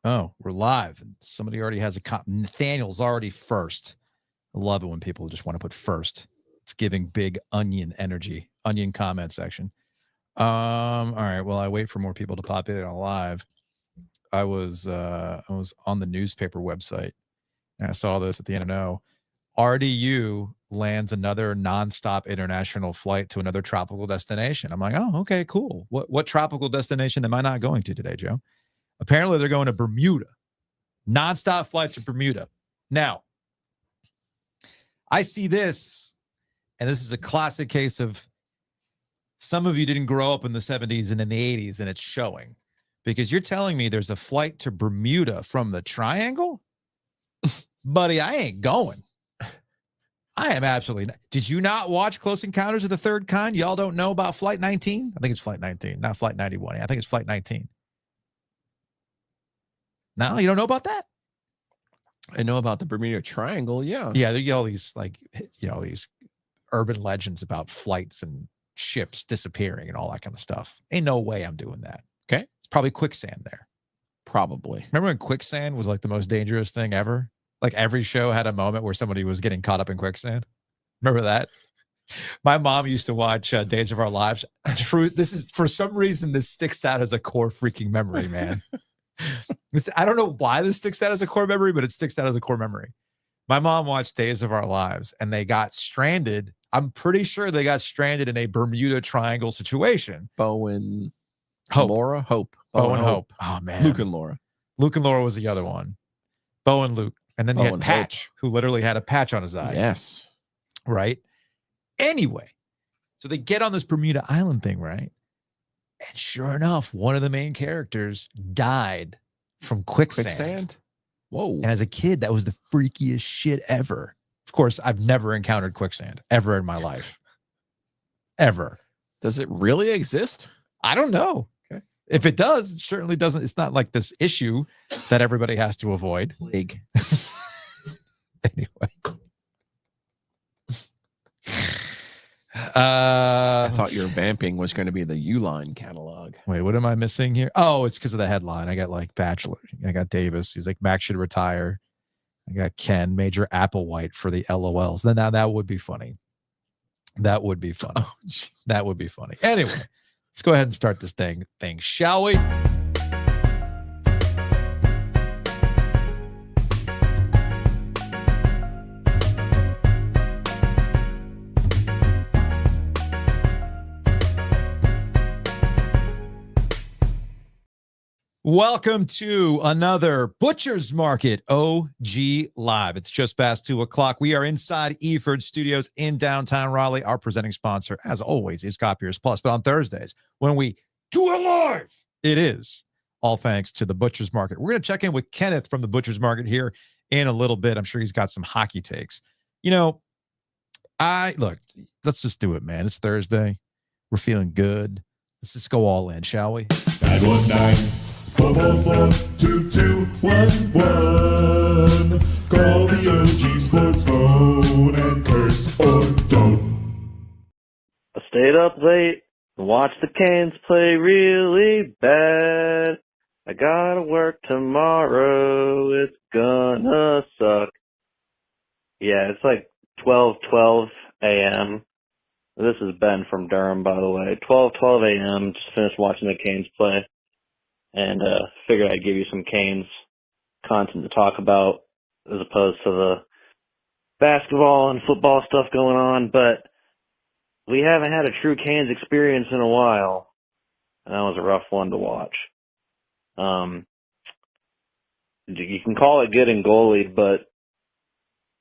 Oh, we're live. And somebody already has Nathaniel's already first. I love it when people just want to put first. It's giving big onion energy. Onion comment section. All right. Well, I wait for more people to populate on live. I was on the newspaper website and I saw this at the NNO. RDU lands another nonstop international flight to another tropical destination. I'm like, oh, okay, cool. What tropical destination am I not going to today, Joe? Apparently, they're going to Bermuda. Nonstop flight to Bermuda. Now, I see this, and this is a classic case of some of you didn't grow up in the 70s and in the 80s, and it's showing. Because you're telling me there's a flight to Bermuda from the Triangle? Buddy, I ain't going. I am absolutely not. Did you not watch Close Encounters of the Third Kind? Y'all don't know about Flight 19? I think it's Flight 19, not Flight 91. I think it's Flight 19. No, you don't know about that? I know about the Bermuda Triangle, yeah. Yeah, there's all these, like, these urban legends about flights and ships disappearing and all that kind of stuff. Ain't no way I'm doing that. Okay? It's probably quicksand there. Probably. Remember when quicksand was like the most dangerous thing ever? Like every show had a moment where somebody was getting caught up in quicksand. Remember that? My mom used to watch Days of Our Lives. Truth, this is, for some reason, this sticks out as a core freaking memory, man. I don't know why this sticks out as a core memory, but it sticks out as a core memory. My mom watched Days of Our Lives, and they got stranded. I'm pretty sure they got stranded in a Bermuda Triangle situation. Bowen, Hope. Laura, Hope. Bowen, Hope. Oh, man. Luke and Laura. Luke and Laura was the other one. Bowen, Luke. And then you had Patch, who literally had a patch on his eye. Yes. Right? Anyway, so they get on this Bermuda Island thing, right? And sure enough, one of the main characters died from quicksand. Whoa. And as a kid, that was the freakiest shit ever. Of course, I've never encountered quicksand ever in my life. Ever. Does it really exist? I don't know. Okay. If it does, it certainly doesn't. It's not like this issue that everybody has to avoid. Plague. Anyway. I thought your vamping was going to be the Uline catalog. Wait, what am I missing here? Oh, it's because of the headline. I got like Bachelor. I got Davis. He's like, Mack should retire. I got Ken, Major Applewhite for the LOLs. Then now that would be funny. That would be funny. Oh, that would be funny. Anyway, let's go ahead and start this thing, shall we? Welcome to another Butcher's Market OG Live. It's just past 2 o'clock. We are inside Eford Studios in downtown Raleigh. Our presenting sponsor, as always, is Copiers Plus. But on Thursdays, when we do it live, it is all thanks to the Butcher's Market. We're going to check in with Kenneth from the Butcher's Market here in a little bit. I'm sure he's got some hockey takes. You know, look, let's just do it, man. It's Thursday. We're feeling good. Let's just go all in, shall we? 919. 444-2211. Call the OG Sports phone and curse or don't. I stayed up late and watched the Canes play really bad. I gotta work tomorrow. It's gonna suck. Yeah, it's like 12:12 a.m. This is Ben from Durham, by the way. 12:12 a.m. Just finished watching the Canes play. And figured I'd give you some Canes content to talk about as opposed to the basketball and football stuff going on. But we haven't had a true Canes experience in a while, and that was a rough one to watch. You can call it getting goalied, but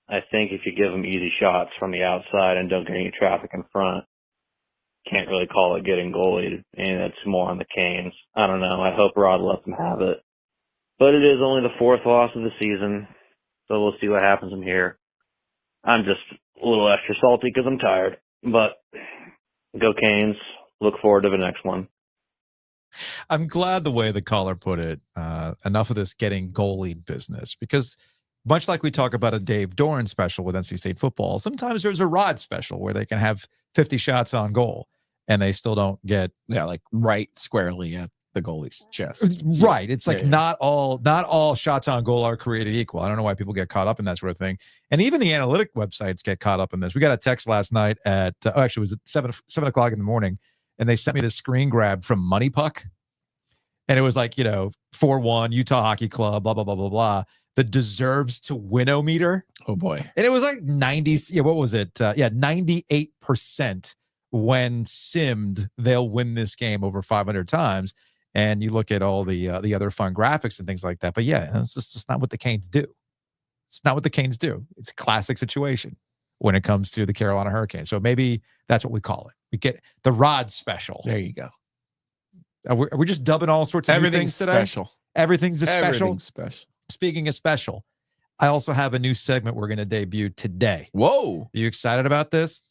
I think if you give them easy shots from the outside and don't get any traffic in front, can't really call it getting goalied, and it's more on the Canes. I don't know. I hope Rod lets them have it. But it is only the 4th loss of the season, so we'll see what happens from here. I'm just a little extra salty because I'm tired. But go Canes. Look forward to the next one. I'm glad the way the caller put it. Enough of this getting goalied business, because much like we talk about a Dave Doran special with NC State football, sometimes there's a Rod special where they can have 50 shots on goal and they still don't get like right squarely at the goalie's chest. Right. It's like Yeah, yeah. not all shots on goal are created equal. I don't know why people get caught up in that sort of thing. And even the analytic websites get caught up in this. We got a text last night at actually it was at 7 o'clock in the morning, and they sent me this screen grab from Money Puck. And it was like, 4-1, Utah Hockey Club, blah, blah, blah, blah, blah. The deserves to win-o-meter. Oh boy. And it was like 90, what was it? 98% when simmed, they'll win this game over 500 times. And you look at all the other fun graphics and things like that. But yeah, it's just not what the Canes do. It's not what the Canes do. It's a classic situation when it comes to the Carolina Hurricanes. So maybe that's what we call it. We get the Rod special. There you go. Are we just dubbing all sorts of new things today? Special. Everything's a special. Everything's special. Speaking of special, I also have a new segment we're going to debut today. Whoa. Are you excited about this?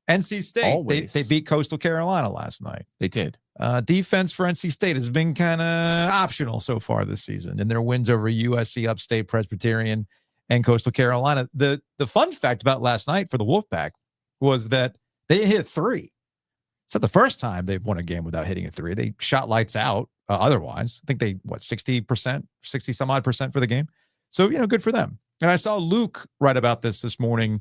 NC State, they beat Coastal Carolina last night. They did. Defense for NC State has been kind of optional so far this season in their wins over USC, Upstate, Presbyterian, and Coastal Carolina. The fun fact about last night for the Wolfpack was that they hit 3. It's not the first time they've won a game without hitting a 3. They shot lights out otherwise. I think they, 60%, 60 some odd percent for the game. So, good for them. And I saw Luke write about this morning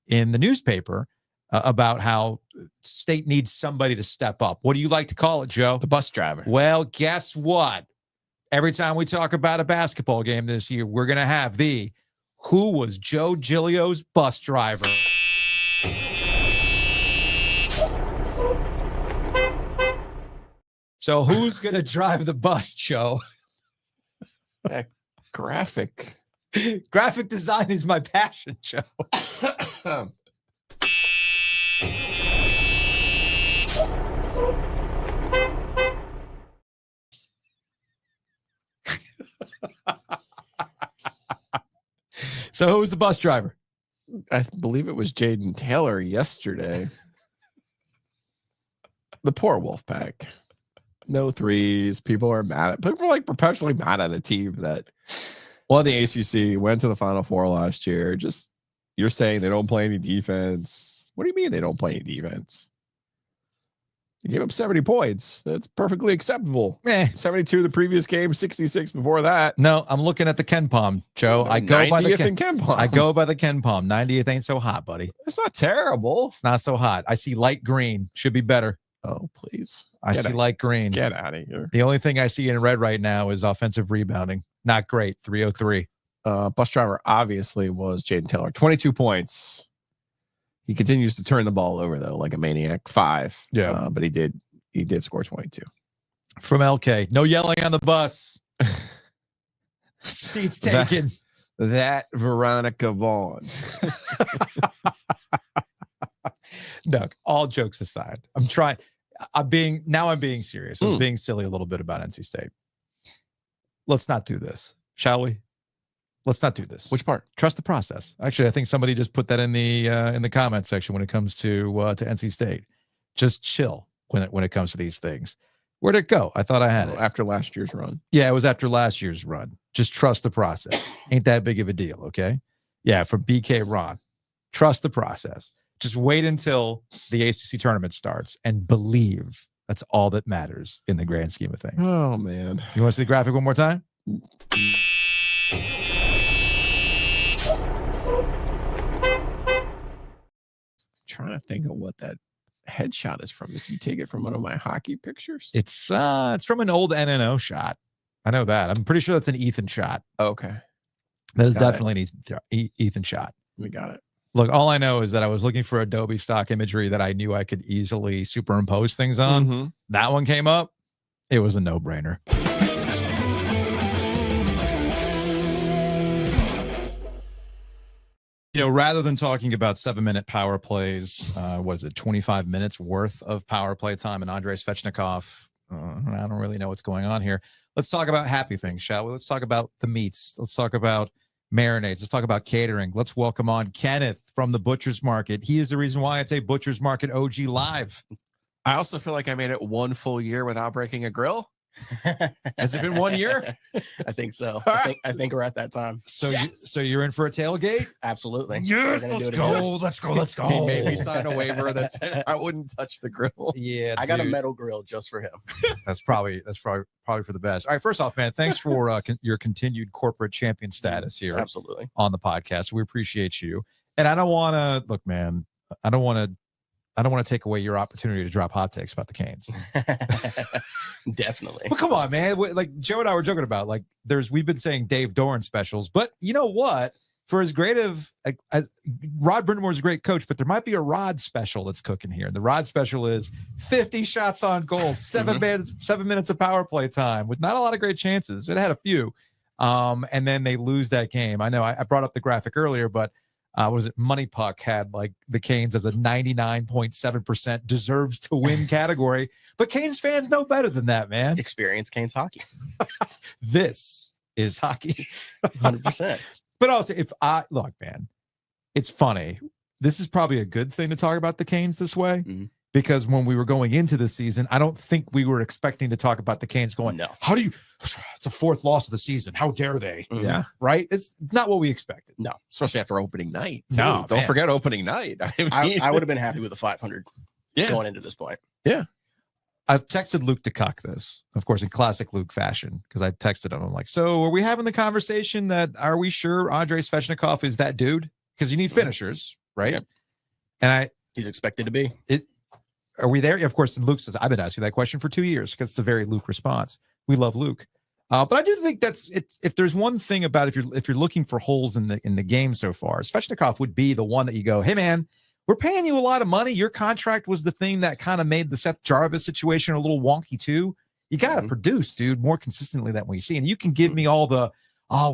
in the newspaper about how State needs somebody to step up. What do you like to call it, Joe? The bus driver. Well, guess what? Every time we talk about a basketball game this year, we're going to have who was Joe Giglio's bus driver? So who's going to drive the bus, Joe? That graphic. Graphic design is my passion, Joe. So who was the bus driver? I believe it was Jaden Taylor yesterday. The poor Wolfpack. No threes. People are perpetually mad at a team that won the ACC, went to the Final Four last year. Just, you're saying they don't play any defense. What do you mean they don't play any defense? They gave up 70 points. That's perfectly acceptable. 72 the previous game, 66 before that. No, I'm looking at the Ken Palm, Joe. I go by the Ken Palm. I go by the Ken Palm. 90th ain't so hot, buddy. It's not terrible. It's not so hot. I see light green. Should be better. Oh, please. I see light green. Get out of here. The only thing I see in red right now is offensive rebounding. Not great. 303. Bus driver obviously was Jaden Taylor. 22 points. He continues to turn the ball over though, like a maniac. 5. Yeah. But he did score 22. From LK. No yelling on the bus. Seats taken. That Veronica Vaughn. Look, all jokes aside, I'm being serious. I was being silly a little bit about NC State. Let's not do this, shall we? Let's not do this. Which part? Trust the process. Actually, I think somebody just put that in the comment section when it comes to NC State. Just chill when it comes to these things. Where'd it go? I thought I had it. After last year's run. Yeah, it was after last year's run. Just trust the process. Ain't that big of a deal, okay? Yeah, from BK Ron. Trust the process. Just wait until the ACC tournament starts and believe. That's all that matters in the grand scheme of things. Oh, man. You want to see the graphic one more time? Trying to think of what that headshot is from. If you take it from one of my hockey pictures, It's from an old NNO shot. I know that. I'm pretty sure that's an Ethan shot. okay. That is Got definitely an Ethan shot. We got it. Look, all I know is that I was looking for Adobe stock imagery that I knew I could easily superimpose things on. Mm-hmm. That one came up. It was a no-brainer. Rather than talking about 7-minute power plays, was it 25 minutes worth of power play time and Andrei Svechnikov? I don't really know what's going on here. Let's talk about happy things, shall we? Let's talk about the meats. Let's talk about marinades. Let's talk about catering. Let's welcome on Kenneth from the Butcher's Market. He is the reason why it's a Butcher's Market OG live. I also feel like I made it one full year without breaking a grill. Has it been 1 year? I think so. All I think we're at that time. So Yes. you're in for a tailgate? Absolutely. Yes, We're gonna do let's it go. again. Let's go. He made me sign a waiver that said I wouldn't touch the grill. Yeah, I got a dude. metal grill just for him. That's probably for the best. All right, first off, man, thanks for your continued corporate champion status here Absolutely. on the podcast. We appreciate you. And I don't want to look, man. I don't want to take away your opportunity to drop hot takes about the Canes. Definitely. But come on, man. Like Joe and I were joking about, like we've been saying Dave Doran specials, but you know what? For as great of as Rod Brind'Amour's a great coach, but there might be a Rod special that's cooking here. And the Rod special is 50 shots on goal, 7 minutes of power play time with not a lot of great chances. It had a few. And then they lose that game. I know I brought up the graphic earlier, but was it Money Puck had like the Canes as a 99.7% deserves to win category, but Canes fans know better than that, man. Experience Canes hockey. This is hockey. 100%. But also, look, man, it's funny. This is probably a good thing to talk about the Canes this way, because when we were going into the season, I don't think we were expecting to talk about the Canes going, No. how do you, it's a fourth loss of the season. How dare they? Yeah. Right? It's not what we expected. No. Especially after opening night. too. No, Don't man. forget opening night. I would have been happy with a 500 Yeah. going into this point. I've texted Luke DeCuck this, of course, in classic Luke fashion, because I texted him. I'm like, so are we having the conversation that are we sure Andrei Svechnikov is that dude? Because you need finishers, right? Yep. And He's expected to be. are we there? Of course, and Luke says, I've been asking that question for 2 years, because it's a very Luke response. We love Luke. But I do think if there's one thing about if you're looking for holes in the game so far, Svechnikov would be the one that you go, hey man, we're paying you a lot of money. Your contract was the thing that kind of made the Seth Jarvis situation a little wonky too. You got to produce, dude, more consistently than we see. And you can give me all the,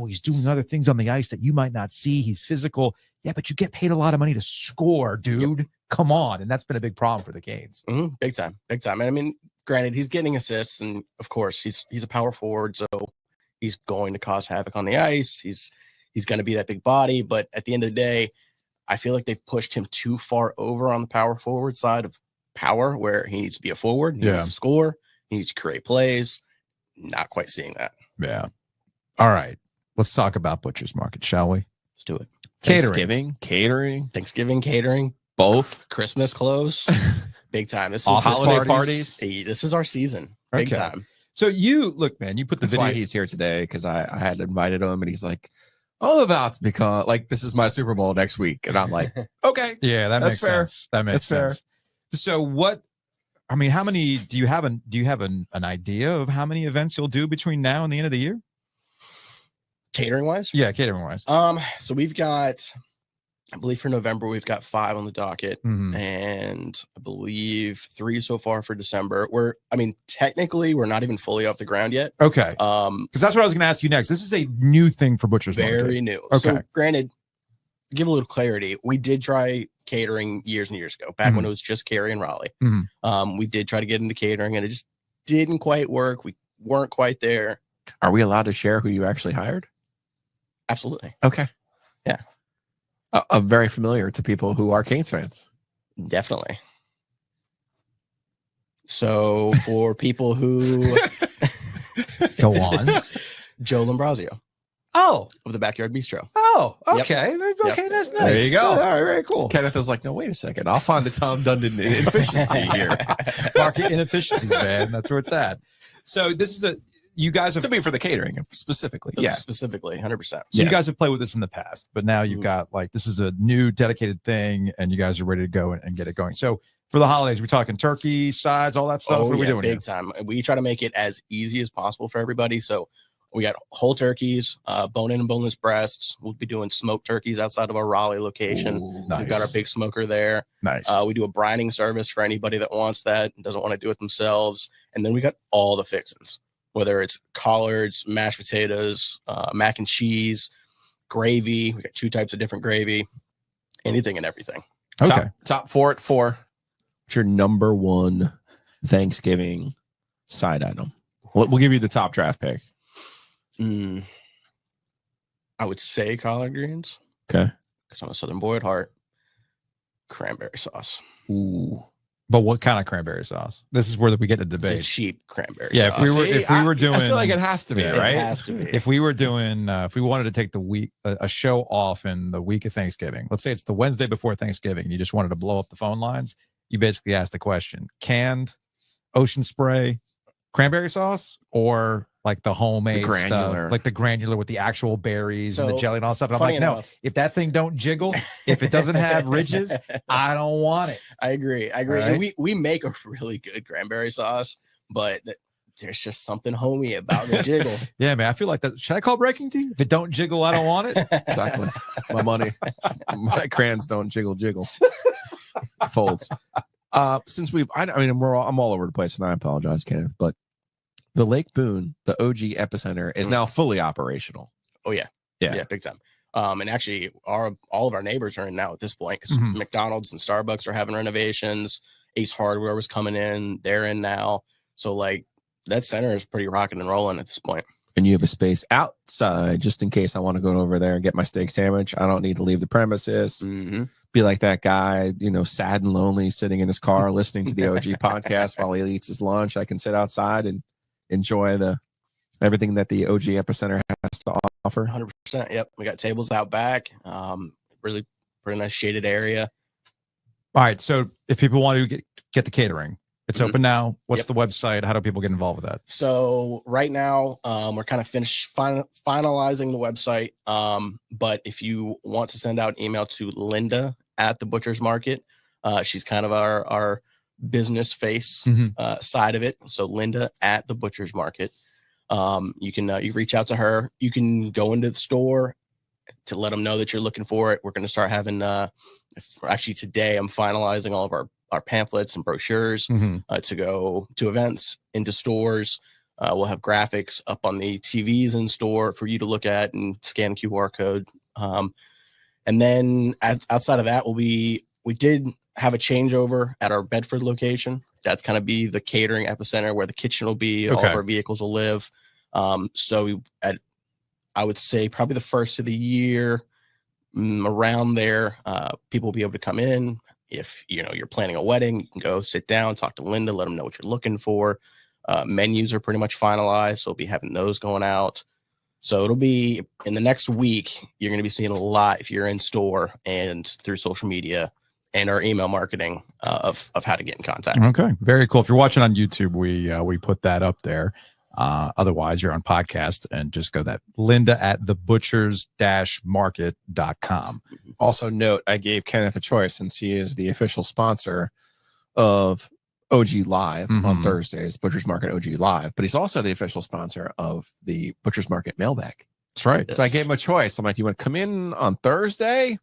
he's doing other things on the ice that you might not see. He's physical. Yeah, but you get paid a lot of money to score, dude. Yep. Come on. And that's been a big problem for the Canes. Big time. Big time. And I mean, granted, he's getting assists, and of course he's a power forward, so he's going to cause havoc on the ice. He's going to be that big body, but at the end of the day, I feel like they've pushed him too far over on the power forward side of power, where he needs to be a forward, he needs to score, he needs to create plays. Not quite seeing that. Yeah. All right. Let's talk about Butcher's Market, shall we? Let's do it. Catering, Thanksgiving catering, both Christmas clothes, big time. This is holiday parties. Hey, this is our season, big time. So you look, man, you put the That's video. why he's here today, because I had invited him, and he's like, I'm about to become like, this is my Super Bowl next week, and I'm like, okay, Yeah, that's makes fair. sense. That makes That's fair. sense. So how many do you have an idea of how many events you'll do between now and the end of the year? Catering wise? Yeah, catering wise. So we've got, I believe for November, we've got 5 on the docket, and I believe 3 so far for December. Technically we're not even fully off the ground yet. Okay. Because that's what I was going to ask you next. This is a new thing for Butcher's Market. Very new. Okay. So granted, give a little clarity. We did try catering years and years ago, back when it was just Cary and Raleigh. We did try to get into catering, and it just didn't quite work. We weren't quite there. Are we allowed to share who you actually hired? Absolutely. Okay. Yeah. Very familiar to people who are Canes fans. Definitely. So for people who Go on. Joe Lambrazio Oh, of the Backyard Bistro. okay. Yep. Okay, that's nice. There you go. All right, very cool. Kenneth is like, no, wait a second. I'll find the Tom Dundon inefficiency here. Market inefficiencies, man. That's where it's at. So this is you guys have To be for the catering specifically. Yeah. Specifically, 100%. So you guys have played with this in the past, but now you've got this is a new dedicated thing, and you guys are ready to go and get it going. So for the holidays, we're talking turkey, sides, all that stuff. What are we doing big here? time. We try to make it as easy as possible for everybody. So we got whole turkeys, bone-in and boneless breasts. We'll be doing smoked turkeys outside of our Raleigh location. Ooh, We've got our big smoker there. Nice. We do a brining service for anybody that wants that and doesn't want to do it themselves. And then we got all the fixins, whether it's collards, mashed potatoes, mac and cheese, gravy. We got 2 types of different gravy, anything and everything. Okay. Top 4 at 4. What's your number 1 Thanksgiving side item? We'll give you the top draft pick. I would say collard greens. Okay. Because I'm a Southern boy at heart. Cranberry sauce. Ooh. But what kind of cranberry sauce? This is where we get to The debate. cheap cranberry Yeah, sauce. if we were doing, I feel like it has to be, Yeah, right? It has to be. if we were doing, if we wanted to take the week, a show off in the week of Thanksgiving, let's say it's the Wednesday before Thanksgiving, and you just wanted to blow up the phone lines, you basically ask the question: canned, ocean spray, cranberry sauce, or like the homemade granular. stuff, like the granular with the actual berries and the So, jelly and all that stuff. And I'm funny like, no, enough- if that thing don't jiggle, if it doesn't have ridges, I don't want it. I agree. And Right? we make a really good cranberry sauce, but there's just something homey about the jiggle. Yeah, man, I feel like that. Should I call breaking tea? If it don't jiggle, I don't want it. Exactly. My money. My crayons don't jiggle. Folds. Since I'm all over the place, and I apologize, Kenneth, but the Lake Boone, the OG epicenter, is now fully operational. Oh yeah, Yeah. big time. And actually, all of our neighbors are in now at this point because Mhm. McDonald's and Starbucks are having renovations. Ace Hardware was coming in; they're in now. So like that center is pretty rocking and rolling at this point. And you have a space outside just in case I want to go over there and get my steak sandwich. I don't need to leave the premises. Mm-hmm. Be like that guy, sad and lonely, sitting in his car listening to the OG podcast while he eats his lunch. I can sit outside and enjoy everything that the OG epicenter has to offer. 100%. Yep, we got tables out back. Really pretty nice shaded area. All right. So if people want to get the catering, it's Mhm. open now. What's Yep. the website? How do people get involved with that? So right now, we're kind of finalizing the website. But if you want to send out an email to Linda at the Butcher's Market, she's kind of our business face Mhm. side of it. So Linda at the Butcher's Market. You can you reach out to her. You can go into the store to let them know that you're looking for it. We're going to start having actually today I'm finalizing all of our pamphlets and brochures Mhm. to go to events, into stores. We'll have graphics up on the TVs in store for you to look at and scan QR code. And then outside of that, we did have a changeover at our Bedford location. That's kind of be the catering epicenter where the kitchen will be. All Okay. of our vehicles will live. So I would say probably the first of the year, around there, people will be able to come in. If you're planning a wedding, you can go sit down, talk to Linda, let them know what you're looking for. Menus are pretty much finalized, so we'll be having those going out. So it'll be in the next week. You're going to be seeing a lot if you're in store and through social media and our email marketing of how to get in contact. Okay. Very cool. If you're watching on YouTube, we put that up there. Otherwise, you're on podcast and just go that Linda at thebutchers-market.com. Also note, I gave Kenneth a choice since he is the official sponsor of OG Live on Mhm. Thursdays, Butcher's Market OG Live, but he's also the official sponsor of the Butcher's Market mailbag. That's right. So I gave him a choice. I'm like, do you want to come in on Thursday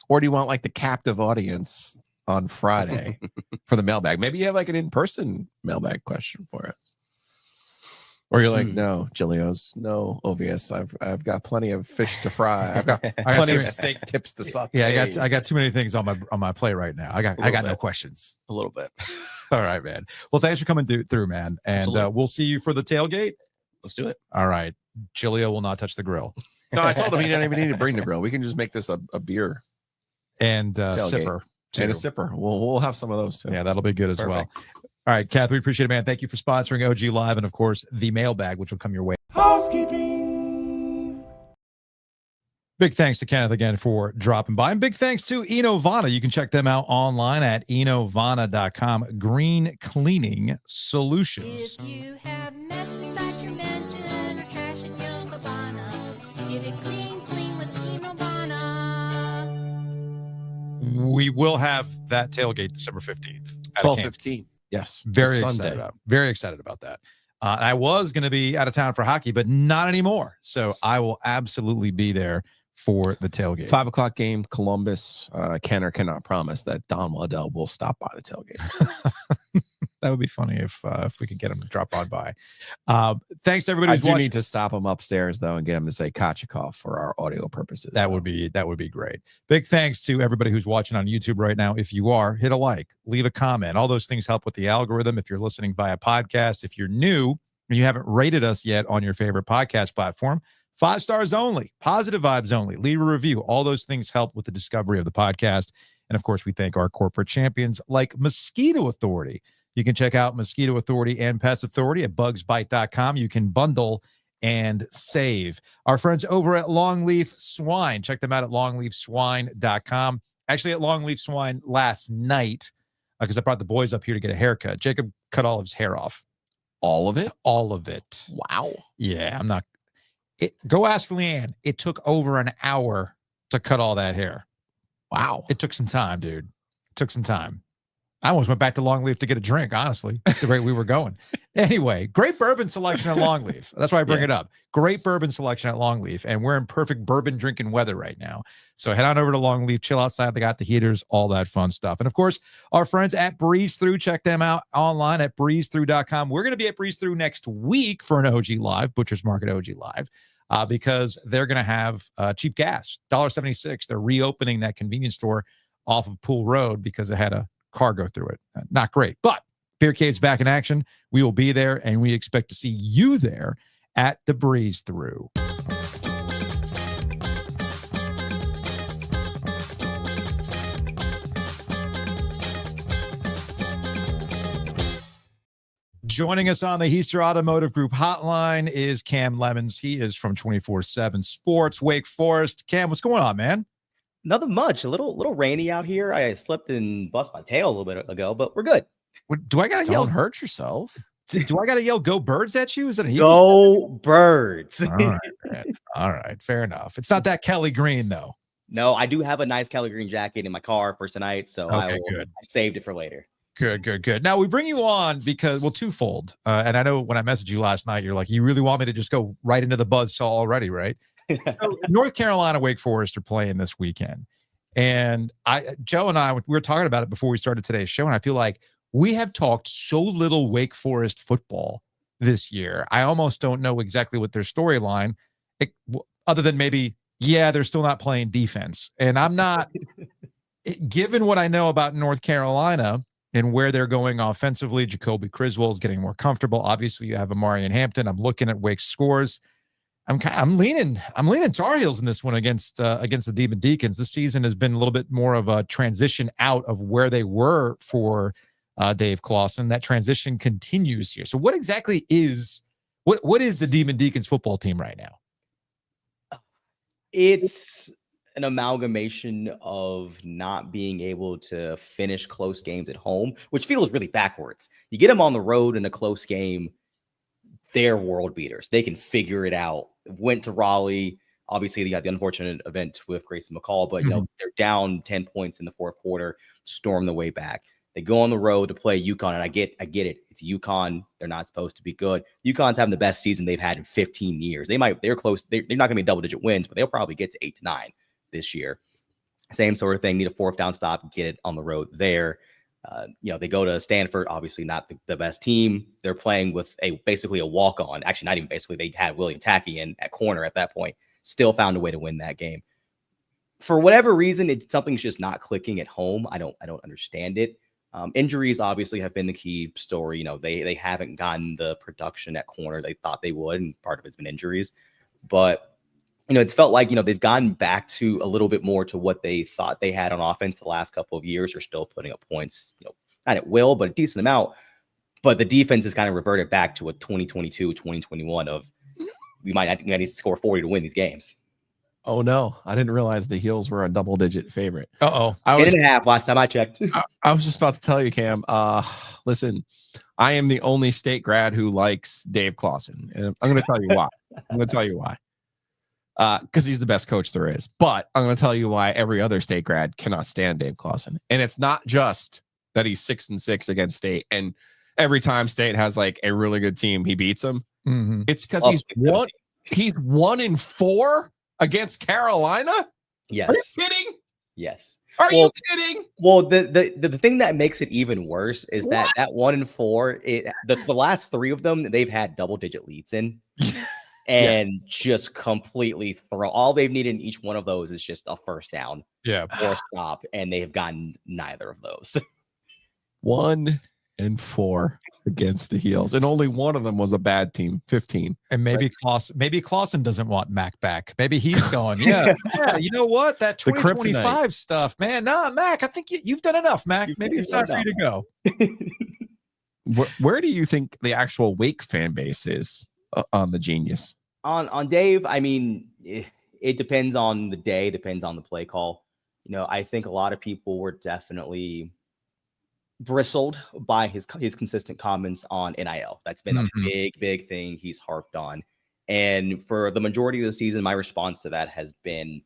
or do you want like the captive audience on Friday for the mailbag? Maybe you have like an in-person mailbag question for it. Or you're like, no, Giglio's, no, Ovies. I've got plenty of fish to fry. I've got plenty of steak tips to saute. Yeah, I got too many things on my plate right now. I got no bit. questions. A little bit. All right, man. Well, thanks for coming through, man. And Absolutely. we'll see you for the tailgate. Let's do it. All right. Giglio will not touch the grill. No, I told him he didn't even need to bring the grill. We can just make this a beer And Tailgate. sipper. and a too. sipper. We'll have some of those too. Yeah, that'll be good as well. Perfect. All right, Kennth, we appreciate it, man. Thank you for sponsoring OG Live and, of course, the mailbag, which will come your way. Housekeeping. Big thanks to Kenneth again for dropping by. And big thanks to Enovana. You can check them out online at enovana.com. Green Cleaning Solutions. If you have mess inside your mansion or trash in your cabana, get it green clean with Enovana. We will have that tailgate December 15th. at Kansas. 12:15. Yes. Very Sunday. excited about that. I was going to be out of town for hockey, but not anymore. So I will absolutely be there for the tailgate. 5 o'clock game, Columbus. Can or cannot promise that Don Waddell will stop by the tailgate. That would be funny if we could get him to drop on by. Thanks to everybody I who's do watching. need to stop him upstairs though and get him to say Kachikov for our audio purposes. That would be great. Big thanks to everybody who's watching on YouTube right now. If you are, hit a like, leave a comment. All those things help with the algorithm. If you're listening via podcast, if you're new and you haven't rated us yet on your favorite podcast platform, 5 stars only, positive vibes only, leave a review. All those things help with the discovery of the podcast. And of course, we thank our corporate champions like Mosquito Authority. You can check out Mosquito Authority and Pest Authority at bugsbite.com. You can bundle and save. Our friends over at Longleaf Swine, check them out at longleafswine.com. Actually, at Longleaf Swine last night, because I brought the boys up here to get a haircut. Jacob cut all of his hair off. All of it? All of it. Wow. Yeah, I'm not. Go ask Leanne. It took over an hour to cut all that hair. Wow. It took some time, dude. It took some time. I almost went back to Longleaf to get a drink, honestly, the rate we were going. Anyway, great bourbon selection at Longleaf. That's why I bring it up. Great bourbon selection at Longleaf. And we're in perfect bourbon drinking weather right now. So head on over to Longleaf, chill outside. They got the heaters, all that fun stuff. And of course, our friends at Breeze Through, check them out online at breezethrough.com. We're going to be at Breeze Through next week for an OG Live, Butcher's Market OG Live, because they're going to have cheap gas, $1.76. They're reopening that convenience store off of Pool Road because it had a car go through it. Not great, but Beer Cave's back in action. We will be there, and we expect to see you there at the Breeze Through. Joining us on the Heister Automotive Group hotline is Cam Lemons. He is from 24/7 Sports, Wake Forest. Cam, what's going on, man? Nothing much. A little rainy out here. I slipped and bust my tail a little bit ago, but we're good. Do I gotta yell? Don't hurt yourself. Do I gotta yell "Go Birds" at you? Is that a Go Birds? All right, man. All right, fair enough. It's not that Kelly Green though. No, I do have a nice Kelly Green jacket in my car for tonight, so Okay, I good. saved it for later. Good. Now we bring you on because, well, twofold. And I know when I messaged you last night, you're like, you really want me to just go right into the buzzsaw already, right? So North Carolina, Wake Forest are playing this weekend. And Joe and I, we were talking about it before we started today's show. And I feel like we have talked so little Wake Forest football this year. I almost don't know exactly what their storyline, other than maybe, they're still not playing defense. And I'm not, given what I know about North Carolina and where they're going offensively, Jacoby Criswell is getting more comfortable. Obviously, you have Amarian Hampton. I'm looking at Wake's scores. I'm leaning Tar Heels in this one against the Demon Deacons. This season has been a little bit more of a transition out of where they were for Dave Clawson. That transition continues here. So what exactly is the Demon Deacons football team right now? It's an amalgamation of not being able to finish close games at home, which feels really backwards. You get them on the road in a close game, they're world beaters. They can figure it out. Went to Raleigh. Obviously, they got the unfortunate event with Grayson McCall, but they're down 10 points in the fourth quarter, storm the way back. They go on the road to play UConn, and I get it. It's UConn. They're not supposed to be good. UConn's having the best season they've had in 15 years. They're close. They're not going to be double-digit wins, but they'll probably get to 8 to 9 this year. Same sort of thing. Need a fourth down stop, get it on the road there. They go to Stanford, obviously not the best team. They're playing with basically a walk-on. Actually, not even basically. They had William Tackey in at corner at that point. Still found a way to win that game. For whatever reason, something's just not clicking at home. I don't understand it. Injuries obviously have been the key story. They haven't gotten the production at corner they thought they would, and part of it's been injuries. But it's felt like they've gotten back to a little bit more to what they thought they had on offense the last couple of years. They're still putting up points, not at will, but a decent amount. But the defense has kind of reverted back to a 2022, 2021 of we might need to score 40 to win these games. Oh no, I didn't realize the Heels were a double-digit favorite. 10.5 last time I checked. I was just about to tell you, Cam. Listen, I am the only state grad who likes Dave Clawson, and I'm going to tell you why. Because he's the best coach there is. But I'm going to tell you why every other state grad cannot stand Dave Clawson, and it's not just that he's 6-6 against State, and every time State has like a really good team, he beats them. Mm-hmm. It's because he's 1-4. Against Carolina? Yes. Are you kidding? Yes. Are you kidding? Well, the thing that makes it even worse is that 1-4, the last 3 of them, they've had double-digit leads in. And just completely throw. All they've needed in each one of those is just a first down. Yeah. Or a stop, and they have gotten neither of those. 1 4 against the Heels, and only one of them was a bad team. 15. And maybe Clausen doesn't want Mack back. Maybe he's going, yeah. You know what? That The 2025 stuff, man. Nah, Mack, I think you've done enough, Mack. Maybe it's time for you to go. Where do you think the actual Wake fan base is on the Genius? On Dave, I mean, it depends on the day, depends on the play call. I think a lot of people were definitely bristled by his consistent comments on NIL. That's been a big thing he's harped on. And for the majority of the season, my response to that has been,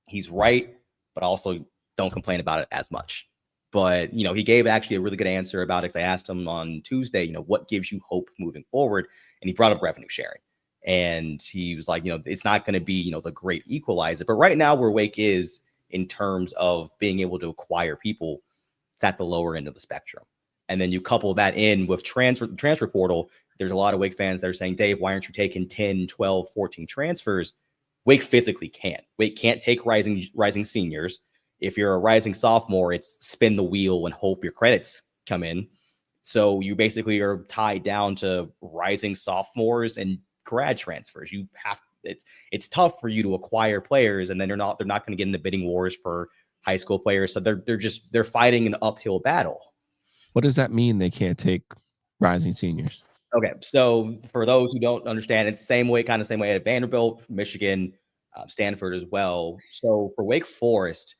he's right, but also don't complain about it as much. But, he gave actually a really good answer about it. I asked him on Tuesday, what gives you hope moving forward? And he brought up revenue sharing. And he was like, it's not going to be, the great equalizer. But right now where Wake is in terms of being able to acquire people, it's at the lower end of the spectrum. And then you couple that in with transfer portal. There's a lot of Wake fans that are saying, Dave, why aren't you taking 10, 12, 14 transfers? Wake physically can't. Wake can't take rising seniors. If you're a rising sophomore, it's spin the wheel and hope your credits come in. So you basically are tied down to rising sophomores and grad transfers. You have it's tough for you to acquire players, and then they're not going to get into bidding wars for high school players. So they're fighting an uphill battle. What does that mean? They can't take rising seniors? Okay, so for those who don't understand, it's same way at Vanderbilt, Michigan, Stanford as well. So for Wake Forest,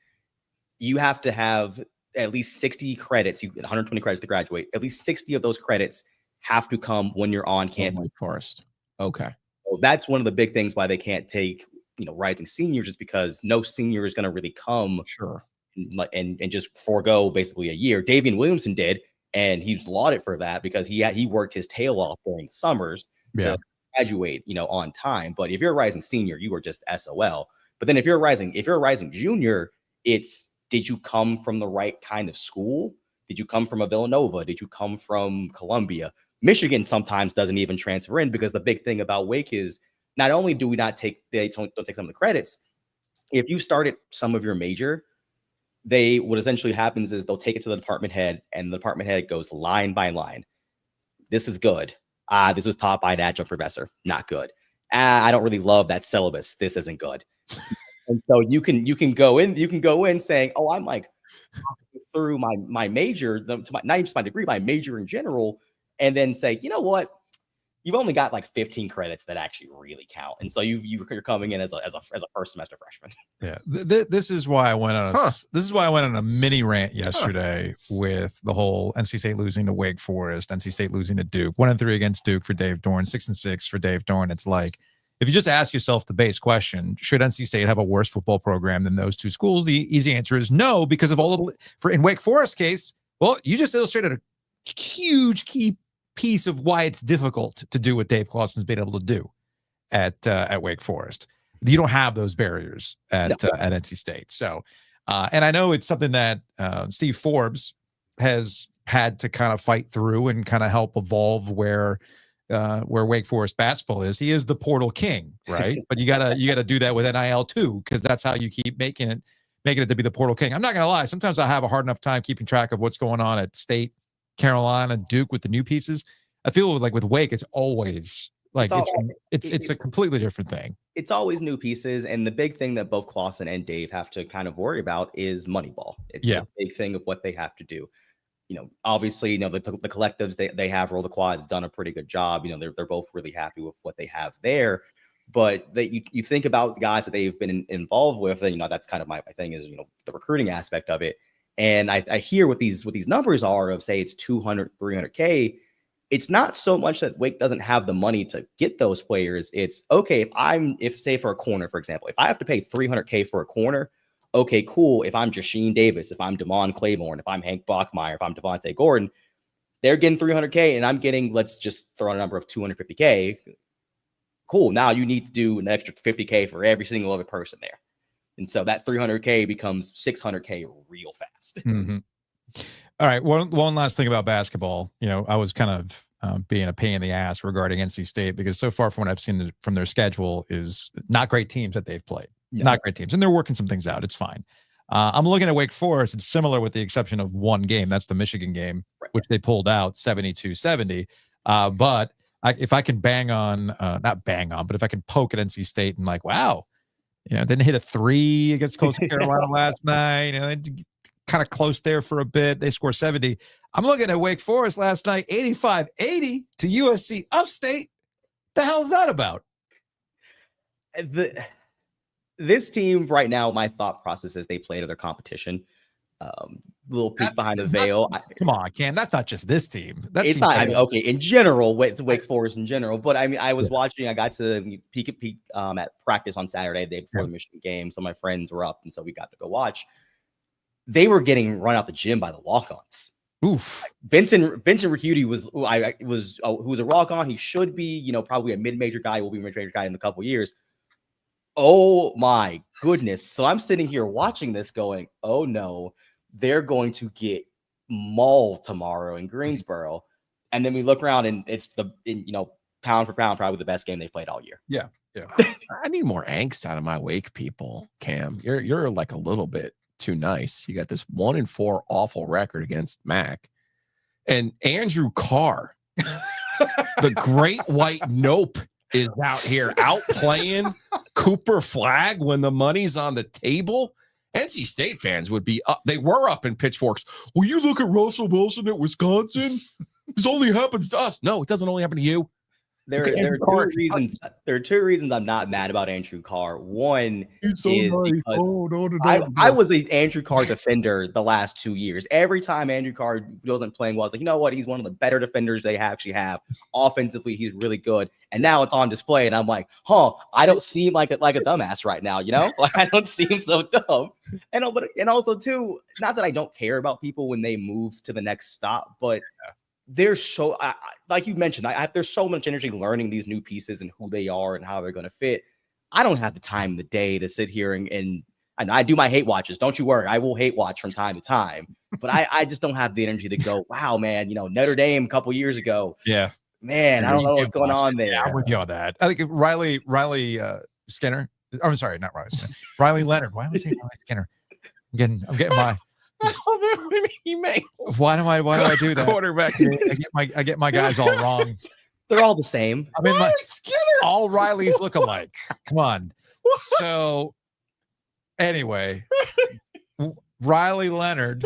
you have to have at least 60 credits. You get 120 credits to graduate. At least 60 of those credits have to come when you're on campus. Wake Forest. Okay. So that's one of the big things why they can't take rising seniors, is because no senior is going to really come. Sure. And just forego basically a year. Davian Williamson did, and he was lauded for that because he worked his tail off during the summers to graduate, on time. But if you're a rising senior, you are just SOL. But then if you're a rising junior, it's, did you come from the right kind of school? Did you come from a Villanova? Did you come from Columbia? Michigan sometimes doesn't even transfer in, because the big thing about Wake is not only do we not take, they don't take some of the credits. If you started some of your major, what essentially happens is they'll take it to the department head, and the department head goes line by line. This is good. This was taught by an adjunct professor. Not good. I don't really love that syllabus. This isn't good. And so you can go in saying, oh, I'm like through my major, not just my degree, my major in general, and then say, you know what? You've only got like 15 credits that actually really count, and so you're coming in as a first semester freshman. Yeah, this is why I went on a mini rant yesterday with the whole NC State losing to Wake Forest, NC State losing to Duke, 1-3 against Duke for Dave Dorn, 6-6 for Dave Dorn. It's like, if you just ask yourself the base question, should NC State have a worse football program than those two schools? The easy answer is no, because of all in Wake Forest case. Well, you just illustrated a huge key piece of why it's difficult to do what Dave Clausen's been able to do at Wake Forest. You don't have those barriers at NC State. So, and I know it's something that Steve Forbes has had to kind of fight through and kind of help evolve where Wake Forest basketball is. He is the portal king, right? But you gotta do that with NIL too, because that's how you keep making it to be the portal king. I'm not gonna lie. Sometimes I have a hard enough time keeping track of what's going on at State, Carolina, Duke with the new pieces. I feel like with Wake, it's always like it's a completely different thing. It's always new pieces, and the big thing that both Clausen and Dave have to kind of worry about is Moneyball. It's the big thing of what they have to do. Obviously, the collectives they have, Roll the Quad, has done a pretty good job. They're both really happy with what they have there. But you think about the guys that they've been involved with, and that's kind of my thing is the recruiting aspect of it. And I hear what these numbers are of, say, it's 200, 300K. It's not so much that Wake doesn't have the money to get those players. It's okay if say for a corner, for example, if I have to pay 300K for a corner, okay, cool. If I'm Jasheen Davis, if I'm Damon Claiborne, if I'm Hank Bachmeyer, if I'm Devontae Gordon, they're getting 300K, and I'm getting, let's just throw out a number of 250K. Cool. Now you need to do an extra 50K for every single other person there. And so that 300K becomes 600K real fast. Mm-hmm. All right. One last thing about basketball. I was kind of being a pain in the ass regarding NC State, because so far from what I've seen from their schedule is not great teams that they've played. Yeah. Not great teams. And they're working some things out. It's fine. I'm looking at Wake Forest. It's similar with the exception of one game. That's the Michigan game. Right. which they pulled out 72-70. But if I can bang on, not bang on, but if I can poke at NC State and like, wow, didn't hit a 3 against Coastal Carolina last night. Kind of close there for a bit. They score 70. I'm looking at Wake Forest last night, 85-80 to USC Upstate. The hell's that about? This team right now, my thought process is they play to their competition. Little peek behind the veil. Come on, Cam. That's not just this team. It's not. I mean, okay, in general, it's Wake Forest in general. But I mean, I was watching. I got to peek at practice on Saturday, the day before the Michigan game. So my friends were up, and so we got to go watch. They were getting run out the gym by the walk-ons. Oof. Vincent Ricciuti who was a walk-on. He should be, probably a mid-major guy. Will be a mid-major guy in a couple years. Oh my goodness! So I'm sitting here watching this, going, "Oh no, they're going to get mauled tomorrow in Greensboro." And then we look around, and it's pound for pound, probably the best game they've played all year. Yeah. I need more angst out of my Wake people, Cam. You're like a little bit too nice. You got this 1-4 awful record against Mack, and Andrew Carr, the great white nope, is out here outplaying Cooper Flagg when the money's on the table. NC State fans would be up. They were up in pitchforks. Will you look at Russell Wilson at Wisconsin? This only happens to us. No, it doesn't only happen to you. There are two reasons I'm not mad about Andrew Carr. One is because I was an Andrew Carr defender the last 2 years. Every time Andrew Carr wasn't playing well, I was like, you know what? He's one of the better defenders they actually have. Offensively, he's really good. And now it's on display, and I'm like, I don't seem like a dumbass right now, Like I don't seem so dumb. And also too, not that I don't care about people when they move to the next stop, but there's so like you mentioned, there's so much energy learning these new pieces and who they are and how they're going to fit. I don't have the time in the day to sit here and I do my hate watches. Don't you worry. I will hate watch from time to time, but I just don't have the energy to go, wow, man, Notre Dame a couple years ago. Yeah, man, I don't know what's going on there. Yeah, I'm with you on that. I think Riley Skinner. Oh, I'm sorry, not Riley Skinner. Riley Leonard. Why am I saying Riley Skinner? I'm getting my. Why do I do that? Quarterback. I get my guys all wrong. They're all the same. I mean, all Rileys look alike. Come on. What? So anyway, Riley Leonard.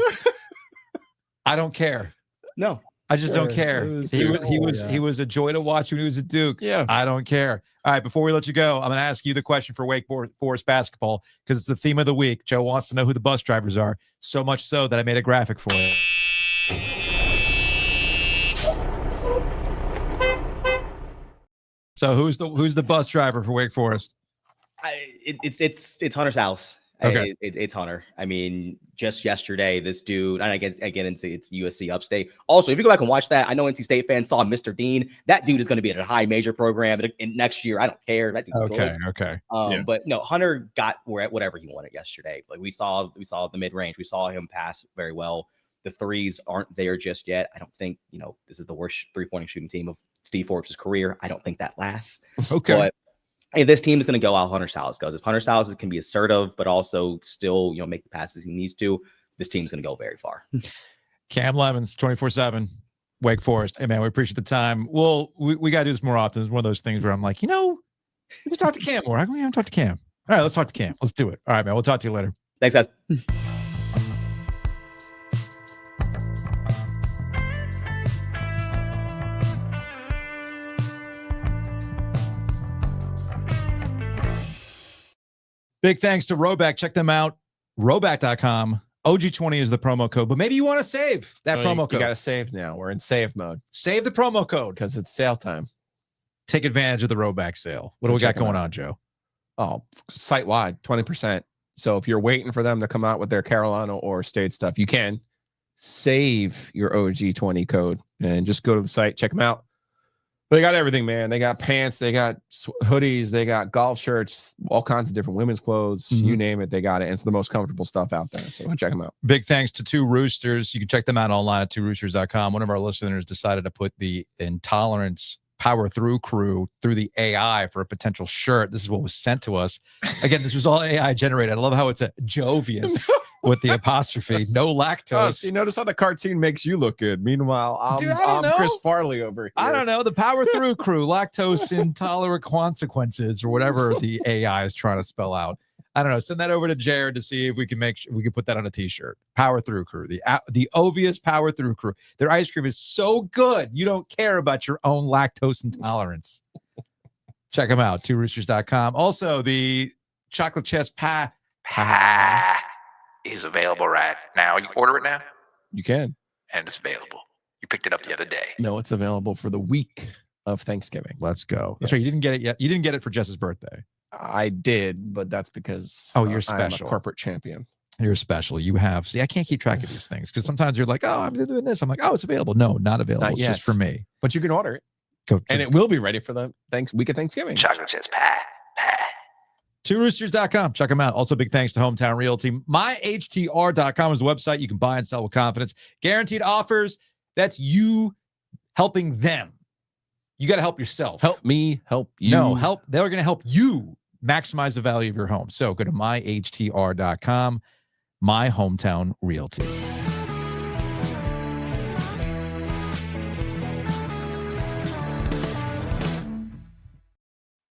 I don't care. No, I just don't care. He was a joy to watch when he was at Duke. Yeah, I don't care. All right, before we let you go, I'm going to ask you the question for Wake Forest basketball because it's the theme of the week. Joe wants to know who the bus drivers are, so much so that I made a graphic for it. So who's the bus driver for Wake Forest? It's Hunter's house. Okay. It's Hunter. I mean, just yesterday, this dude, and I get into it's USC Upstate. Also, if you go back and watch that, I know NC State fans saw Mr. Dean. That dude is going to be at a high major program in next year. I don't care. That dude's okay. But no, Hunter got whatever he wanted yesterday. Like we saw the mid range. We saw him pass very well. The threes aren't there just yet. I don't think this is the worst 3-point shooting team of Steve Forbes' career. I don't think that lasts. Okay. But hey, this team is going to go out Hunter's house goes. If Hunter's house can be assertive, but also still, make the passes he needs to, this team's going to go very far. Cam Lemons, 24/7, Wake Forest. Hey, man, we appreciate the time. Well, we got to do this more often. It's one of those things where I'm like, let's talk to Cam more. How come we haven't talked to Cam? All right, let's talk to Cam. Let's do it. All right, man. We'll talk to you later. Thanks, guys. Big thanks to Roback. Check them out. Roback.com. OG20 is the promo code, but maybe you want to save that promo code. You got to save now. We're in save mode. Save the promo code because it's sale time. Take advantage of the Roback sale. What do we got going on, Joe? Oh, site wide, 20%. So if you're waiting for them to come out with their Carolina or State stuff, you can save your OG20 code and just go to the site, check them out. They got everything, man. They got pants, they got hoodies, they got golf shirts, all kinds of different women's clothes. You name it, they got it. And it's the most comfortable stuff out there. So go check them out. Big thanks to Two Roosters. You can check them out online at tworoosters.com. One of our listeners decided to put the intolerance power through crew through the AI for a potential shirt. This is what was sent to us. Again, this was all AI generated. I love how it's a Jovius with the apostrophe, no Oh, lactose. so you notice how the cartoon makes you look good. Meanwhile, Dude, I don't I'm Chris know. Farley over here. I don't know. The power through crew, lactose intolerant consequences, or whatever the AI is trying to spell out. I don't know. Send that over to Jared to see if we can put that on a t-shirt. Power through crew, the Ovies power through crew. Their ice cream is so good, you don't care about your own lactose intolerance. Check them out, tworoosters.com. Also, the chocolate chess pie is available right now. You can order it now, You can. and it's available. You picked it up the other day. No, it's available for the week of Thanksgiving. Let's go. That's right. You Yes. didn't get it yet. You didn't get it for Jess's birthday. I did, but that's because Oh, you're I'm special. a corporate champion. You're special. You have. See, I can't keep track of these things because sometimes you're like, oh, I'm doing this. I'm like, oh, it's available. No, not available. Not It's yet. just for me. But you can order it, Go and it will be ready for the week of Thanksgiving. Chocolate chips pie. tworoosters.com. Check them out. Also, big thanks to Hometown Realty. MyHTR.com is the website. You can buy and sell with confidence. Guaranteed offers. That's you helping them. You got to help yourself. Help me, help you. No, help. They're going to help you maximize the value of your home. So go to myhtr.com, my hometown realty.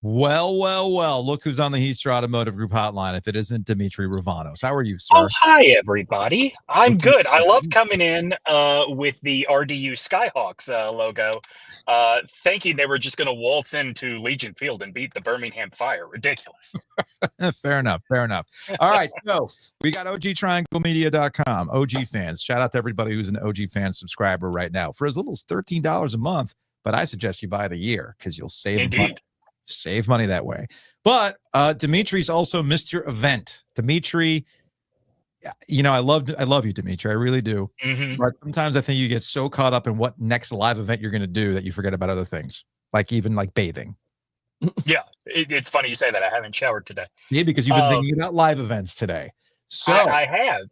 Well. Look who's on the Heaster Automotive Group hotline. If it isn't Demetri Ravanos. How are you, sir? Oh, hi, everybody. I'm good. I love coming in with the RDU Skyhawks logo, thinking they were just going to waltz into Legion Field and beat the Birmingham Fire. Ridiculous. Fair enough. All right. So we got OGTriangleMedia.com, OG fans. Shout out to everybody who's an OG fan subscriber right now for as little as $13 a month. But I suggest you buy the year because you'll save money. Indeed. Save money that way. But Demetri's also missed your event. Demetri, you know, I love you, Demetri. I really do. Mhm. But sometimes I think you get so caught up in what next live event you're going to do that you forget about other things, like even like bathing. Yeah, it's funny you say that. I haven't showered today. Yeah, because you've been thinking about live events today. So I have.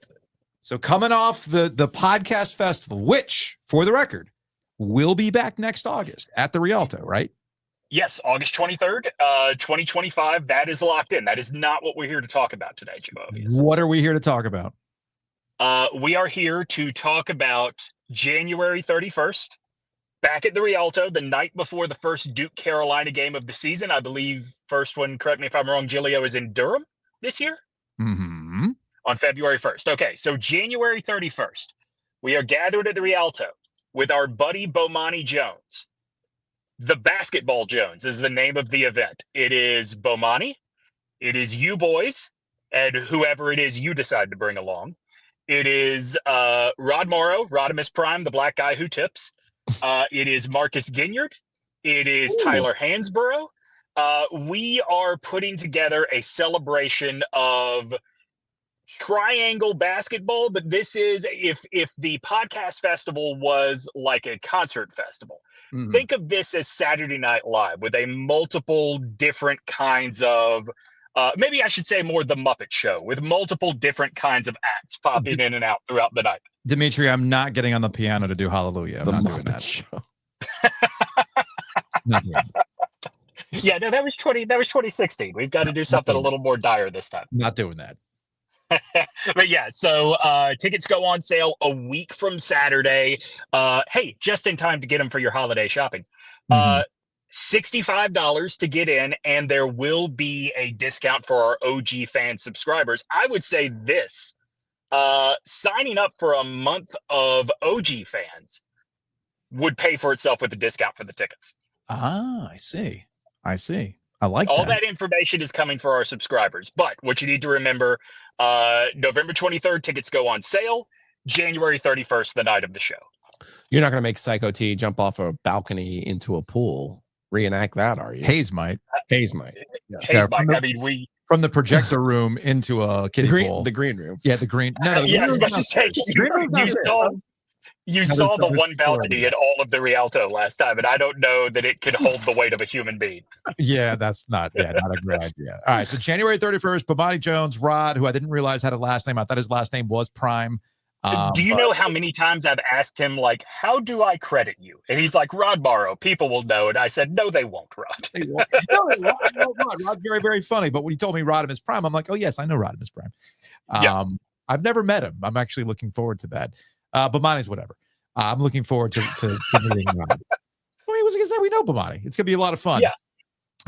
So coming off the podcast festival, which, for the record, will be back next August at the Rialto, right? Yes, August 23rd, 2025. That is locked in. That is not what we're here to talk about today, Joe Ovies. What are we here to talk about? We are here to talk about January 31st, back at the Rialto, the night before the first Duke Carolina game of the season. I believe first one, correct me if I'm wrong, Giglio, is in Durham this year Mm-hmm. on February 1st. Okay, so January 31st, we are gathered at the Rialto with our buddy Bomani Jones. The Basketball Jones is the name of the event. It is Bomani. It is you boys and whoever it is you decide to bring along. It is Rod Morrow, Rodimus Prime, the black guy who tips. It is Marcus Ginyard. It is Tyler Hansborough. We are putting together a celebration of triangle basketball, but this is if the podcast festival was like a concert festival. Mhm. Think of this as Saturday Night Live with a multiple different kinds of maybe I should say more the Muppet Show with multiple different kinds of acts popping in and out throughout the night. Demetri, I'm not getting on the piano to do Hallelujah. I'm The not doing Muppet that. Show. Not doing that. Yeah, no, that was 2016. We've got to do something a little more dire this time. Not doing that. But yeah, so tickets go on sale a week from Saturday. Hey, just in time to get them for your holiday shopping. Mhm. $65 to get in, and there will be a discount for our OG fan subscribers. I would say this, signing up for a month of OG fans would pay for itself with a discount for the tickets. Ah, I see. I like All that. that information is coming for our subscribers. But what you need to remember, November 23rd, tickets go on sale. January 31st, the night of the show. You're not going to make Psycho T jump off a balcony into a pool. Reenact that, are you? Hayes might. Hayes might. Hey, Mike, I mean, From the projector room into a The kiddie pool. green room. Yeah, the green. No, the yeah, I green was about to room's say, green room's not there. you No, saw the there's one a story balcony there. at all of the Rialto last time, and I don't know that it could hold the weight of a human being. Yeah, that's not a great idea. All right, so January 31st, Bomani Jones, Rod, who I didn't realize had a last name. I thought his last name was Prime. Do you know how many times I've asked him, like, how do I credit you? And he's like, Rod Barrow, people will know. And I said, no, they won't, Rod. They won't. No, they won't. I know Rod. Rod's very, very funny. But when he told me Rod in his prime, I'm like, oh, yes, I know Rod in his prime. Yeah. I've never met him. I'm actually looking forward to that. But Bomani's whatever. I'm looking forward to meeting Rod. I mean, like I said, we know Bomani. It's going to be a lot of fun. Yeah.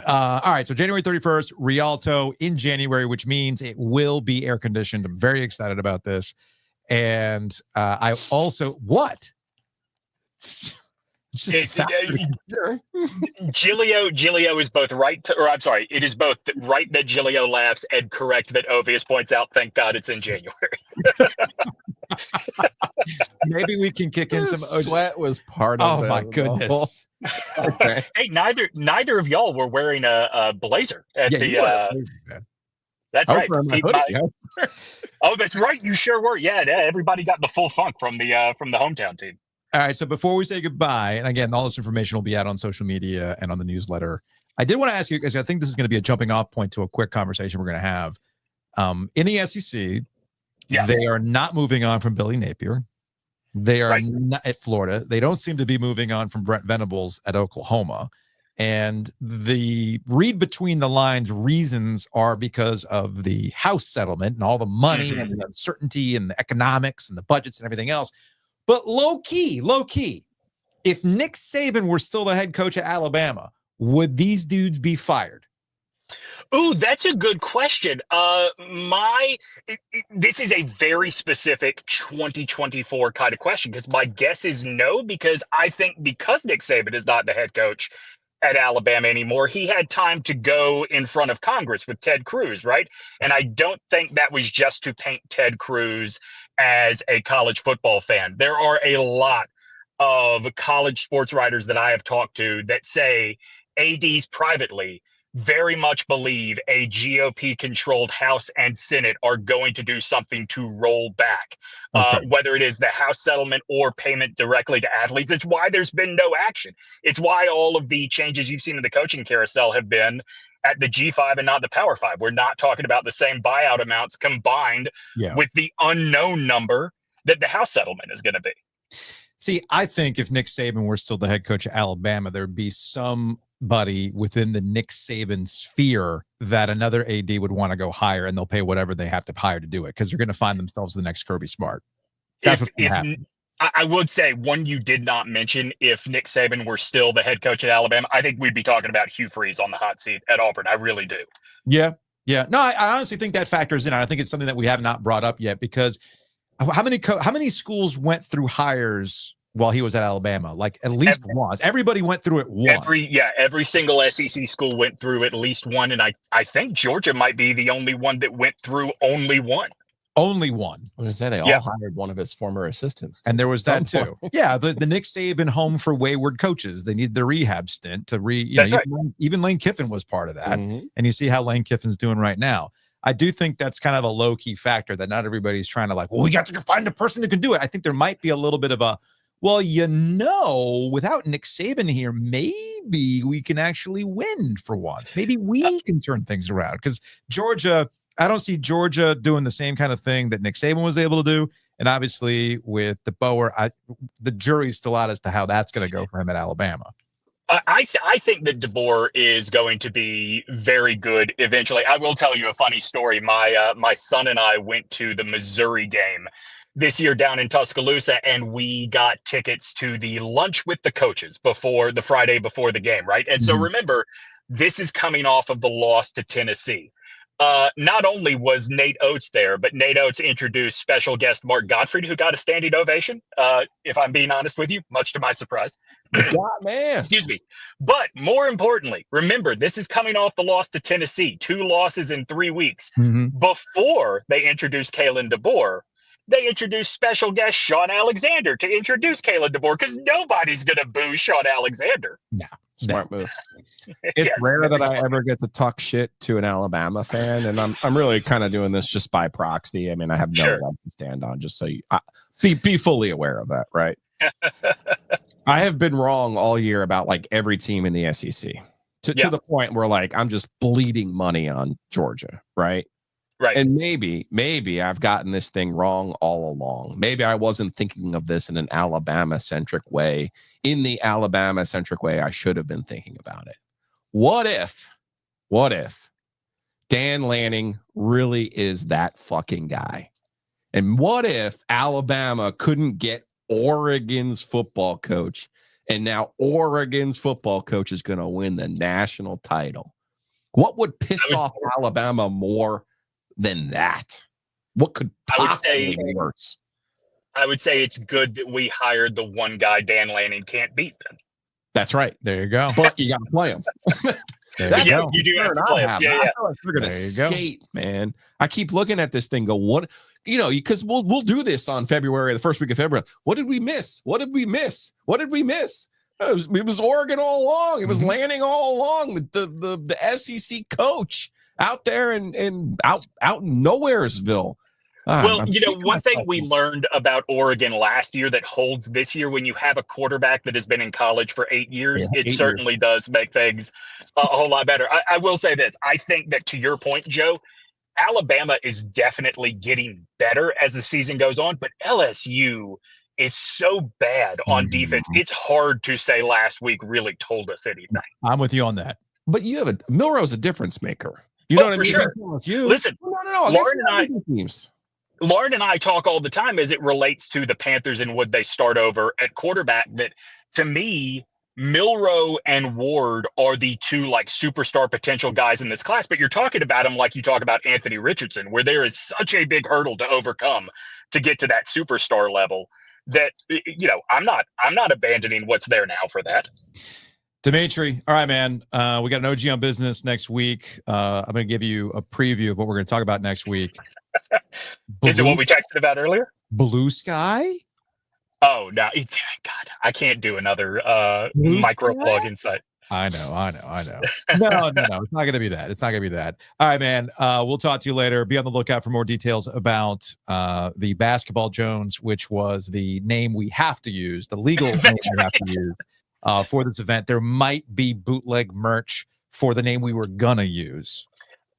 All right. So January 31st, Rialto in January, which means it will be air conditioned. I'm very excited about this. And I also, what? It's just a fact. Giglio is both right to, or I'm sorry, it is both right that Giglio laughs and correct that Ovies points out, thank God it's in January. Maybe we can kick in some sweat was part of Oh it. my goodness. Okay. Hey, neither of y'all were wearing a blazer at that's I was right. wearing my Keep hoodie, my- Oh, that's right. You sure were. Yeah, everybody got the full funk from the hometown team. All right. So before we say goodbye, and again, all this information will be out on social media and on the newsletter. I did want to ask you, because I think this is going to be a jumping off point to a quick conversation we're going to have. In the SEC, they are not moving on from Billy Napier. They are not at Florida. They don't seem to be moving on from Brent Venables at Oklahoma. And the read between the lines reasons are because of the house settlement and all the money and the uncertainty and the economics and the budgets and everything else. But low key, if Nick Saban were still the head coach at Alabama, would these dudes be fired? Ooh, that's a good question. This is a very specific 2024 kind of question, because my guess is no, because I think because Nick Saban is not the head coach at Alabama anymore, he had time to go in front of Congress with Ted Cruz, right? And I don't think that was just to paint Ted Cruz as a college football fan. There are a lot of college sports writers that I have talked to that say ADs privately very much believe a GOP-controlled House and Senate are going to do something to roll back, whether it is the House settlement or payment directly to athletes. It's why there's been no action. It's why all of the changes you've seen in the coaching carousel have been at the G5 and not the Power 5. We're not talking about the same buyout amounts combined with the unknown number that the House settlement is going to be. See, I think if Nick Saban were still the head coach of Alabama, there'd be somebody within the Nick Saban sphere that another AD would want to go hire, and they'll pay whatever they have to hire to do it, because they're going to find themselves the next Kirby Smart. That's what's going to happen. I would say one you did not mention, if Nick Saban were still the head coach at Alabama, I think we'd be talking about Hugh Freeze on the hot seat at Auburn. I really do. Yeah. No, I honestly think that factors in. I think it's something that we have not brought up yet, because how many schools went through hires while he was at Alabama? Like at least once. Everybody went through it once. Every single SEC school went through at least one, and I think Georgia might be the only one that went through only one. Only one. I was going to say they all hired one of his former assistants. And there was that too. Yeah, the Nick Saban home for wayward coaches. They need the rehab stint to even Lane Kiffin was part of that. And you see how Lane Kiffin's doing right now. I do think that's kind of a low-key factor that not everybody's trying to like, well, we got to find a person who can do it. I think there might be a little bit of a, well, without Nick Saban here, maybe we can actually win for once. Maybe we can turn things around, because Georgia, I don't see Georgia doing the same kind of thing that Nick Saban was able to do. And obviously with DeBoer, the jury's still out as to how that's going to go for him at Alabama. I think that DeBoer is going to be very good eventually. I will tell you a funny story. My son and I went to the Missouri game this year down in Tuscaloosa, and we got tickets to the lunch with the coaches before the Friday before the game, right? And so remember, this is coming off of the loss to Tennessee. Not only was Nate Oates there, but Nate Oates introduced special guest Mark Gottfried, who got a standing ovation. If I'm being honest with you, much to my surprise. Man. Excuse me. But more importantly, remember, this is coming off the loss to Tennessee, 2 losses in 3 weeks. Before they introduced Kalen DeBoer, they introduced special guest Sean Alexander to introduce Kalen DeBoer, because nobody's going to boo Sean Alexander. No. Smart move. It's rare that I ever get to talk shit to an Alabama fan, and I'm really kind of doing this just by proxy. I mean, I have no leg to stand on, just so you be fully aware of that, right? I have been wrong all year about like every team in the SEC to the point where like I'm just bleeding money on Georgia, right? Right. And maybe I've gotten this thing wrong all along. Maybe I wasn't thinking of this in an Alabama-centric way. In the Alabama-centric way, I should have been thinking about it. What if Dan Lanning really is that fucking guy? And what if Alabama couldn't get Oregon's football coach, and now Oregon's football coach is going to win the national title? What would piss off Alabama more than that? What could possibly be worse? I would say it's good that we hired the one guy Dan Lanning can't beat then. That's right. There you go. But you got to play him. There you go. You do have to play him. Yeah. I figured to There you go. skate, man. I keep looking at this thing. Go, what? Because we'll do this on February, the first week of February. What did we miss? What did we miss? It was Oregon all along. It was Lanning all along. The SEC coach out there and out in Nowheresville. Well, one thing we learned about Oregon last year that holds this year, when you have a quarterback that has been in college for 8 years, it certainly does make things a whole lot better. I will say this. I think that, to your point, Joe, Alabama is definitely getting better as the season goes on, but LSU is so bad on defense. It's hard to say last week really told us anything. I'm with you on that. But you have Milrow's a difference maker. You know what I mean? Sure. Listen, no. Lauren and I talk all the time as it relates to the Panthers and would they start over at quarterback, that to me, Milrow and Ward are the two like superstar potential guys in this class, but you're talking about them like you talk about Anthony Richardson, where there is such a big hurdle to overcome to get to that superstar level that, I'm not abandoning what's there now for that. Demetri, all right, man. We got an OG on business next week. I'm going to give you a preview of what we're going to talk about next week. Is it what we texted about earlier? Blue sky? Oh, no. God, I can't do another micro plug insight. I know. No. It's not going to be that. All right, man. We'll talk to you later. Be on the lookout for more details about the Basketball Jones, which was the name we have to use, the legal name we have to use for this event. There might be bootleg merch for the name we were going to use.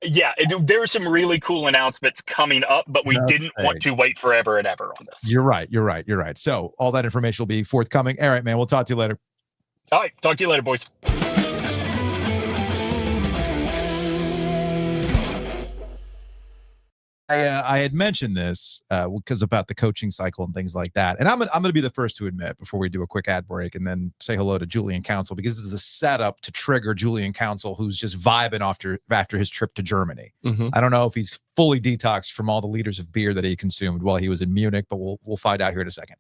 Yeah, there are some really cool announcements coming up, but we didn't want to wait forever and ever on this. You're right. So all that information will be forthcoming. All right, man. We'll talk to you later. All right. Talk to you later, boys. I had mentioned this because about the coaching cycle and things like that. And I'm going to be the first to admit before we do a quick ad break and then say hello to Julian Council, because this is a setup to trigger Julian Council, who's just vibing after his trip to Germany. I don't know if he's fully detoxed from all the liters of beer that he consumed while he was in Munich, but we'll find out here in a second.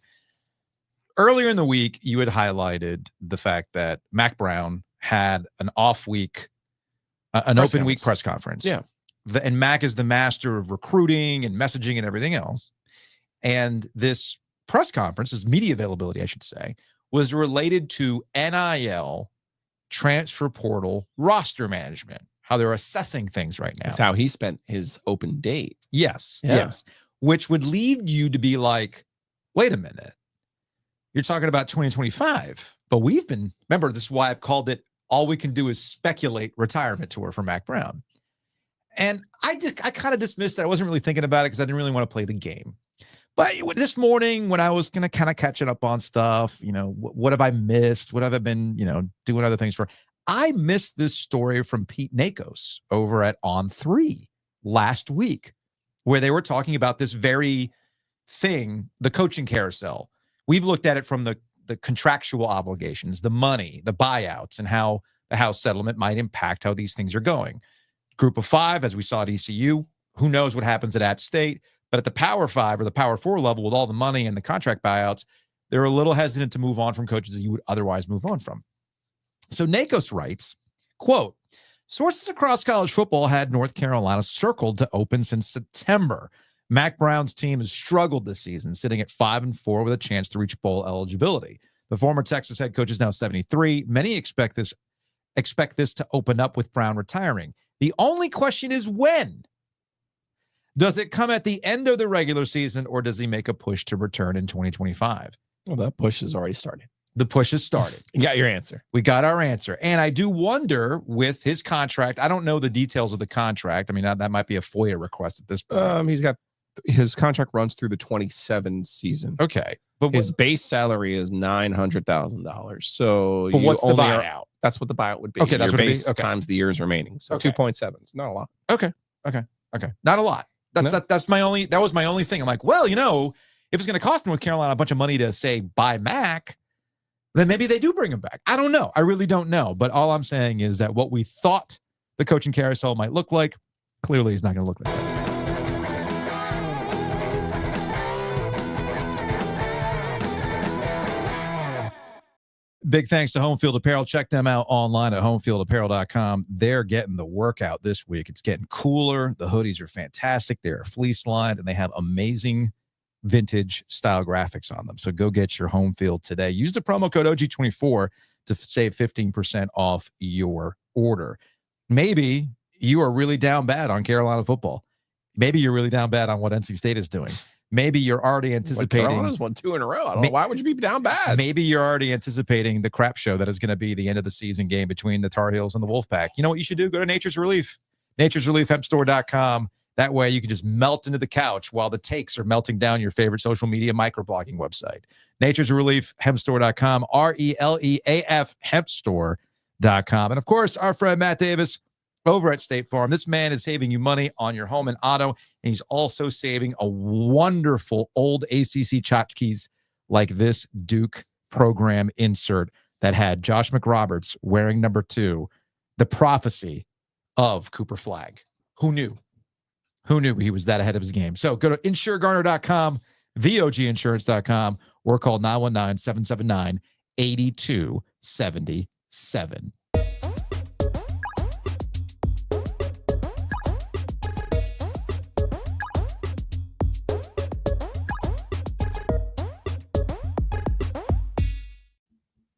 Earlier in the week, you had highlighted the fact that Mack Brown had an off week, open week press conference. Yeah. And Mack is the master of recruiting and messaging and everything else. And this press conference, this media availability, I should say, was related to NIL, transfer portal, roster management, how they're assessing things right now. That's how he spent his open date. Yes. Yeah. Yes. Which would lead you to be like, wait a minute. You're talking about 2025, but remember, this is why I've called it, all we can do is speculate retirement tour for Mack Brown. And I kind of dismissed that. I wasn't really thinking about it because I didn't really want to play the game. But this morning, when I was kind of catching up on stuff, what have I missed? What have I been, doing other things for? I missed this story from Pete Nakos over at On3 last week, where they were talking about this very thing, the coaching carousel. We've looked at it from the contractual obligations, the money, the buyouts, and how the house settlement might impact how these things are going. Group of five, as we saw at ECU, who knows what happens at App State, but at the Power 5 or the Power 4 level with all the money and the contract buyouts, they're a little hesitant to move on from coaches that you would otherwise move on from. So Nakos writes, quote, sources across college football had North Carolina circled to open since September. Mack Brown's team has struggled this season, sitting at 5-4 with a chance to reach bowl eligibility. The former Texas head coach is now 73. Many expect this to open up with Brown retiring. The only question is when. Does it come at the end of the regular season, or does he make a push to return in 2025? Well, that push has already started. The push has started. You got your answer. We got our answer. And I do wonder with his contract, I don't know the details of the contract. I mean, that might be a FOIA request at this point. He's got his contract runs through the 27 season. Okay. But his base salary is $900,000. So but what's the only buyout? That's what the buyout would be. Okay, that's your what base it'd be? Okay. times the years remaining. So Okay. 2.7. It's not a lot. Okay. Not a lot. That was my only thing. I'm like, well, if it's going to cost North Carolina a bunch of money to say buy Mack, then maybe they do bring him back. I don't know. I really don't know. But all I'm saying is that what we thought the coaching carousel might look like, clearly is not going to look like that. Big thanks to Home Field Apparel. Check them out online at homefieldapparel.com. They're getting the workout this week. It's getting cooler. The hoodies are fantastic. They're fleece lined, and they have amazing vintage style graphics on them. So go get your Home Field today. Use the promo code OG24 to save 15% off your order. Maybe you are really down bad on Carolina football. Maybe you're really down bad on what NC State is doing. Maybe you're already anticipating. Carolina's won 2 in a row. I don't know. Why would you be down bad? Maybe you're already anticipating the crap show that is going to be the end of the season game between the Tar Heels and the Wolfpack. You know what you should do? Go to Nature's Relief, naturesreliefhempstore.com. That way you can just melt into the couch while the takes are melting down your favorite social media microblogging website. Nature's Relief, hempstore.com, RELEAF, hempstore.com. And of course, our friend Matt Davis over at State Farm. This man is saving you money on your home and auto, and he's also saving a wonderful old ACC tchotchkes like this Duke program insert that had Josh McRoberts wearing number 2, the prophecy of Cooper Flagg. Who knew? Who knew he was that ahead of his game? So go to insuregarner.com, VOGinsurance.com, or call 919-779-8277.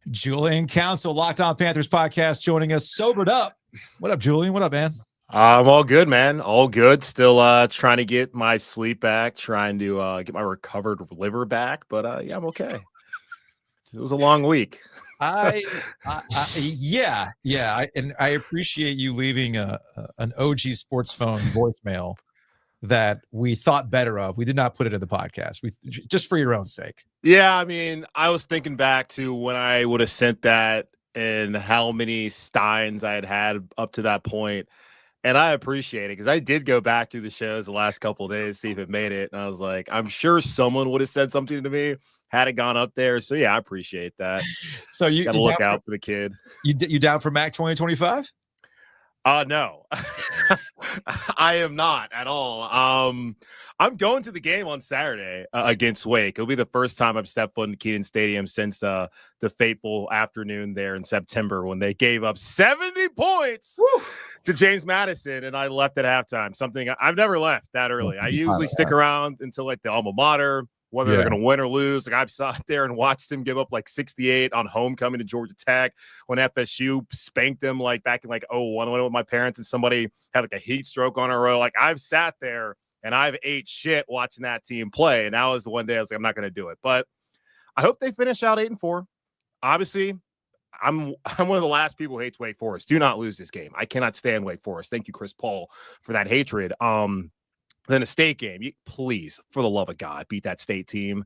Julian Council, LockedOn Panthers podcast, joining us sobered up. What up, Julian? What up, man? I'm all good, man. All good. Still trying to get my sleep back, trying to get my recovered liver back. But yeah, I'm okay. It was a long week. Yeah. I appreciate you leaving an OG Sports Phone voicemail that we thought better of. We did not put it in the podcast. Just for your own sake. Yeah, I mean, I was thinking back to when I would have sent that and how many Steins I had up to that point. And I appreciate it because I did go back through the shows the last couple of days, see if it made it. And I was like, I'm sure someone would have said something to me had it gone up there. So yeah, I appreciate that. So you got to look out for the kid. You down for Mack 2025? No, I am not at all. I'm going to the game on Saturday against Wake. It'll be the first time I've stepped foot in Keaton Stadium since the fateful afternoon there in September when they gave up 70 points to James Madison, and I left at halftime. Something I've never left that early. I usually stick around until like the alma mater, whether they're going to win or lose. Like I've sat there and watched them give up like 68 on homecoming to Georgia Tech when FSU spanked them like back in like 01. I went with my parents and somebody had like a heat stroke on a row. Like I've sat there and I've ate shit watching that team play. And that was the one day I was like, I'm not going to do it. But I hope they finish out 8-4. Obviously, I'm one of the last people who hates Wake Forest. Do not lose this game. I cannot stand Wake Forest. Thank you, Chris Paul, for that hatred. Then a state game. Please, for the love of God, beat that state team.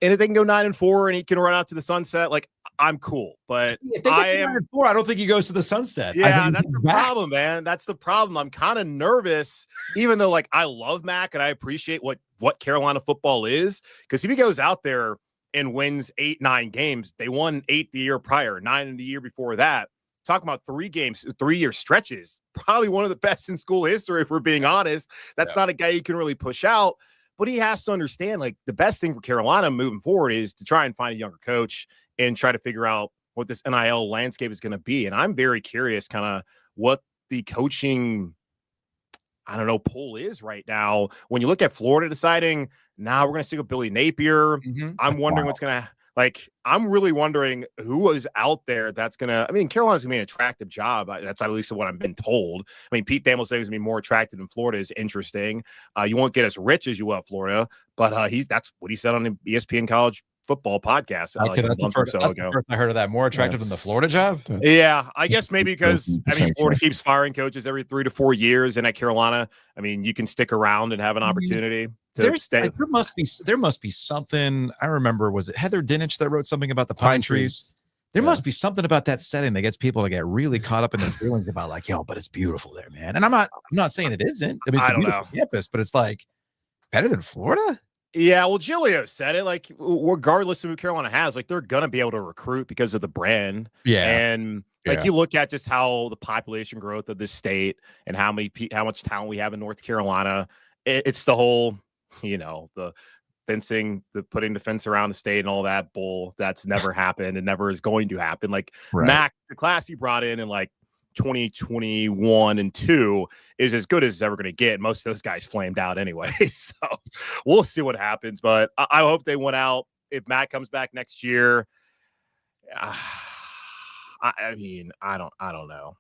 And if they can go 9-4 and he can run out to the sunset, like I'm cool. But if they get 9-4, I don't think he goes to the sunset. Yeah, that's the problem, man. That's the problem. I'm kind of nervous, even though like I love Mack and I appreciate what Carolina football is. Because if he goes out there and wins 8-9 games, they won 8 the year prior, 9 the year before that. Talking about 3-year stretches, probably one of the best in school history, if we're being honest. That's not a guy you can really push out, but he has to understand like the best thing for Carolina moving forward is to try and find a younger coach and try to figure out what this NIL landscape is going to be. And I'm very curious kind of what the coaching, pull is right now. When you look at Florida deciding, now we're going to stick with Billy Napier. I'm wondering what's going to I'm really wondering who is out there that's going to, Carolina's going to be an attractive job. That's at least what I've been told. Pete Thamel saying he's going to be more attractive than Florida is interesting. You won't get as rich as you will at Florida, but that's what he said on the ESPN college football podcast Okay, like a that's the month or first. so That's the ago. first I heard of that. More attractive than the That's- Florida job. Yeah, I guess maybe because potential. Florida keeps firing coaches every 3 to 4 years, and at Carolina, I mean, you can stick around and have an opportunity to stay. There must be something. I remember, was it Heather Dinich that wrote something about the pine trees? There must be something about that setting that gets people to get really caught up in their feelings about like, yo, but it's beautiful there, man. And I'm not saying it isn't. I mean, it's I a don't beautiful know. campus, but it's like better than Florida. Yeah, well, Giglio said it. Like, regardless of who Carolina has, like they're gonna be able to recruit because of the brand. Yeah, And like you look at just how the population growth of this state and how much talent we have in North Carolina. It's the whole, the fencing, the putting the fence around the state and all that bull that's never happened and never is going to happen. Like Mack, the class he brought in like 2021 and 2 is as good as it's ever going to get. Most of those guys flamed out anyway. So we'll see what happens, but I hope they went out. If Matt comes back next year, I mean, I don't know.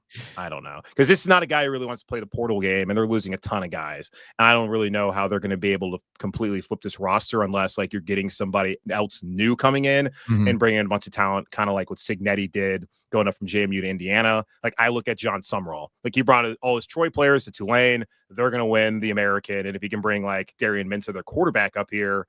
Because this is not a guy who really wants to play the portal game, and they're losing a ton of guys. And I don't really know how they're going to be able to completely flip this roster unless like you're getting somebody else new coming in and bringing in a bunch of talent, kind of like what Signetti did going up from JMU to Indiana. Like I look at John Summerall, like he brought all his Troy players to Tulane. They're going to win the American. And if he can bring like Darian Mintzer, their quarterback, up here,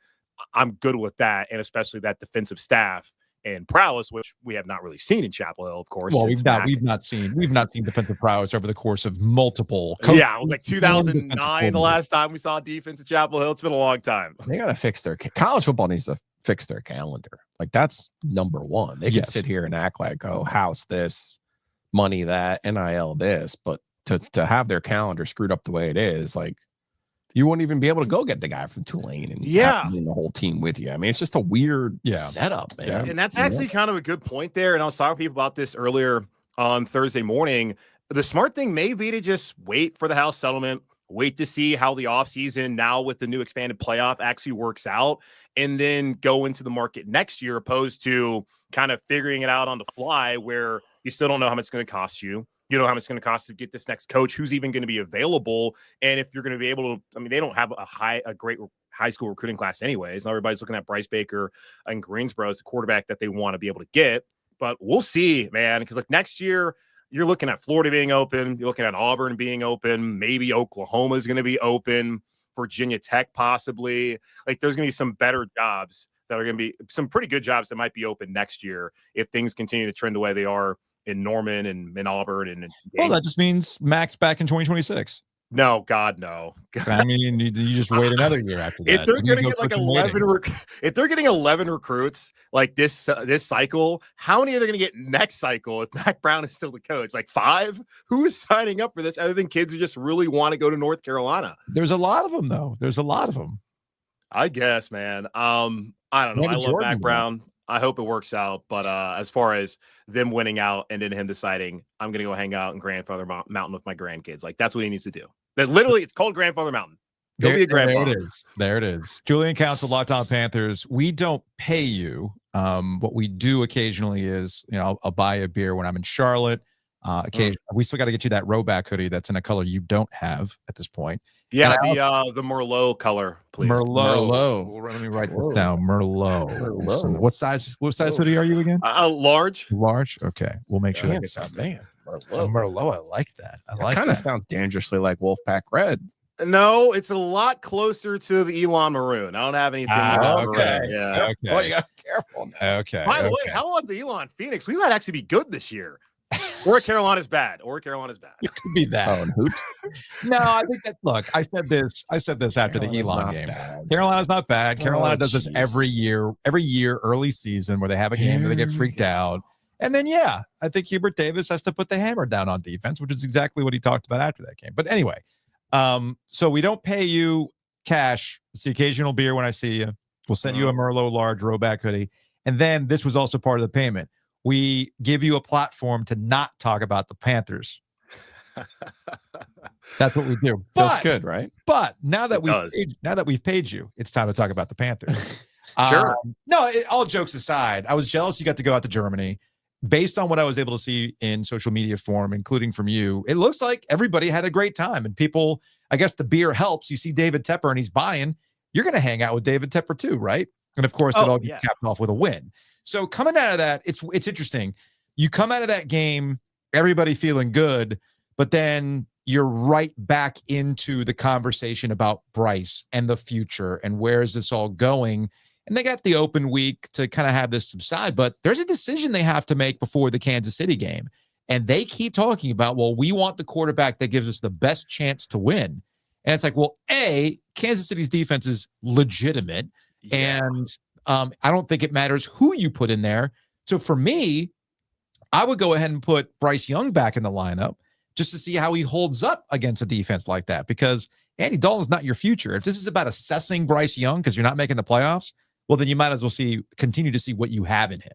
I'm good with that. And especially that defensive staff and prowess, which we have not really seen in Chapel Hill, of course. Well, we've not seen defensive prowess over the course of multiple. Yeah, it was like 2009 the last time we saw defense at Chapel Hill. It's been a long time. They got to fix their college football needs to fix their calendar. Like that's number one. They can sit here and act like, oh, house this, money that, NIL this, but to have their calendar screwed up the way it is, like you won't even be able to go get the guy from Tulane and bring the whole team with you. I mean, it's just a weird setup, man. Yeah. And that's actually kind of a good point there. And I was talking to people about this earlier on Thursday morning. The smart thing may be to just wait for the house settlement, wait to see how the offseason now with the new expanded playoff actually works out, and then go into the market next year, opposed to kind of figuring it out on the fly where you still don't know how much it's going to cost you. You know how much it's going to cost to get this next coach, who's even going to be available, and if you're going to be able to. I mean, they don't have a great high school recruiting class anyways. Now everybody's looking at Bryce Baker and Greensboro as the quarterback that they want to be able to get. But we'll see, man, because like next year you're looking at Florida being open, you're looking at Auburn being open, maybe Oklahoma is going to be open, Virginia Tech possibly. Like there's going to be some better jobs that are going to be some pretty good jobs that might be open next year if things continue to trend the way they are in Norman and in Auburn. And well, that just means Max back in 2026. No, God, no. I mean, you just wait another year after that. If they're going to get like 11, if they're getting 11 recruits like this cycle, how many are they going to get next cycle if Mack Brown is still the coach? Like 5? Who is signing up for this other than kids who just really want to go to North Carolina? There's a lot of them, though. There's a lot of them. I guess, man. I don't know. I love Mack Brown. I hope it works out. But as far as them winning out and then him deciding, I'm going to go hang out in Grandfather Mountain with my grandkids. Like, that's what he needs to do. That literally, it's called Grandfather Mountain. Go be a grandpa. There it is. There it is. Julian Council, LockedOn Panthers. We don't pay you. What we do occasionally is, I'll buy a beer when I'm in Charlotte. Occasionally, we still got to get you that Rowback hoodie that's in a color you don't have at this point. Yeah, the Merlot color, please. Merlot. Let me write this down. Merlot. What size hoodie are you again? Large. Large. Okay, we'll make sure that gets out. Man, Merlot. I like that. Kind of sounds dangerously like Wolfpack Red. No, it's a lot closer to the Elon Maroon. I don't have anything. Okay. Yeah. Okay. Well, you got to be careful now. Okay. By the way, how about the Elon Phoenix? We might actually be good this year. Or Carolina's bad. It could be that. Oh, and hoops. No, I think that. Look, I said this after the Elon game. Carolina's not bad. Carolina does this every year, early season, where they have a game where they get freaked out. And then, I think Hubert Davis has to put the hammer down on defense, which is exactly what he talked about after that game. But anyway, so we don't pay you cash. It's the occasional beer when I see you. We'll send you a Merlot large Rowback hoodie. And then this was also part of the payment. We give you a platform to not talk about the Panthers. That's what we do. Feels good, right? But now that we've paid you, it's time to talk about the Panthers. Sure. All jokes aside, I was jealous you got to go out to Germany. Based on what I was able to see in social media form, including from you, it looks like everybody had a great time. And people, I guess the beer helps. You see David Tepper and he's buying. You're going to hang out with David Tepper too, right? And of course, it all gets yeah. capped off with a win. So coming out of that, it's interesting. You come out of that game, everybody feeling good, but then you're right back into the conversation about Bryce and the future and where is this all going. And they got the open week to kind of have this subside, but there's a decision they have to make before the Kansas City game. And they keep talking about, well, we want the quarterback that gives us the best chance to win. And it's like, well, Kansas City's defense is legitimate. Yeah. And I don't think it matters who you put in there. So for me, I would go ahead and put Bryce Young back in the lineup just to see how he holds up against a defense like that, because Andy Dalton's not your future. If this is about assessing Bryce Young because you're not making the playoffs, well, then you might as well continue to see what you have in him.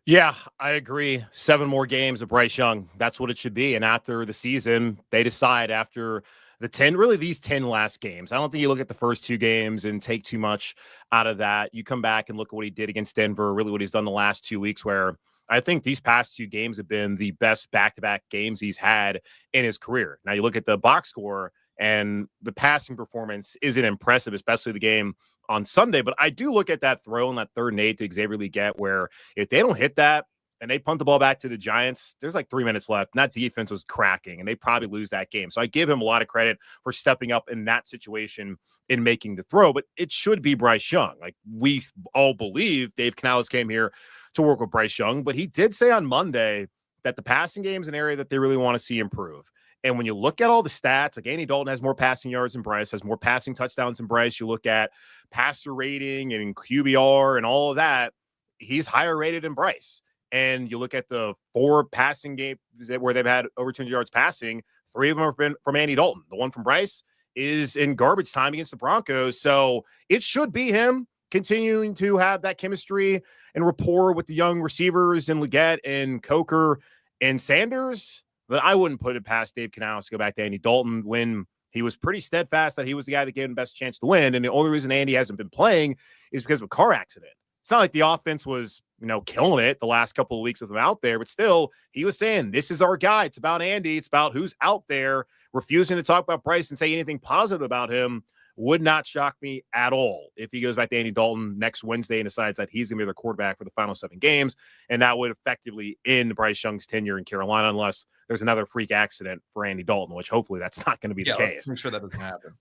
Yeah, I agree. 7 more games of Bryce Young. That's what it should be. And after the season, they decide after these 10 last games. I don't think you look at the first 2 games and take too much out of that. You come back and look at what he did against Denver, really what he's done the last 2 weeks, where I think these past 2 games have been the best back-to-back games he's had in his career. Now you look at the box score and the passing performance isn't impressive, especially the game on Sunday. But I do look at that throw in that 3rd and 8 to Xavier Legette, where if they don't hit that and they punt the ball back to the Giants, there's like 3 minutes left, and that defense was cracking, and they probably lose that game. So I give him a lot of credit for stepping up in that situation in making the throw, but it should be Bryce Young. Like, we all believe Dave Canales came here to work with Bryce Young, but he did say on Monday that the passing game is an area that they really want to see improve. And when you look at all the stats, like Andy Dalton has more passing yards than Bryce, has more passing touchdowns than Bryce. You look at passer rating and QBR and all of that, he's higher rated than Bryce. And you look at the 4 passing games where they've had over 200 yards passing, 3 of them have been from Andy Dalton. The one from Bryce is in garbage time against the Broncos. So it should be him continuing to have that chemistry and rapport with the young receivers and Legette and Coker and Sanders. But I wouldn't put it past Dave Canales to go back to Andy Dalton when he was pretty steadfast that he was the guy that gave him the best chance to win. And the only reason Andy hasn't been playing is because of a car accident. It's not like the offense was, killing it the last couple of weeks with him out there, but still, he was saying, this is our guy. It's about Andy. It's about who's out there. Refusing to talk about Bryce and say anything positive about him would not shock me at all if he goes back to Andy Dalton next Wednesday and decides that he's going to be the quarterback for the final 7 games. And that would effectively end Bryce Young's tenure in Carolina, unless there's another freak accident for Andy Dalton, which hopefully that's not going to be the case. I'm sure that doesn't happen.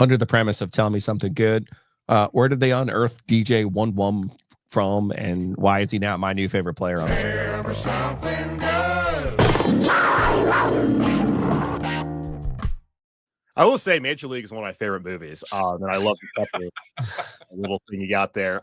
Under the premise of telling me something good, where did they unearth DJ 1-1 from, and why is he not my new favorite player on I will say Major League is one of my favorite movies. And I love the little thing you got there.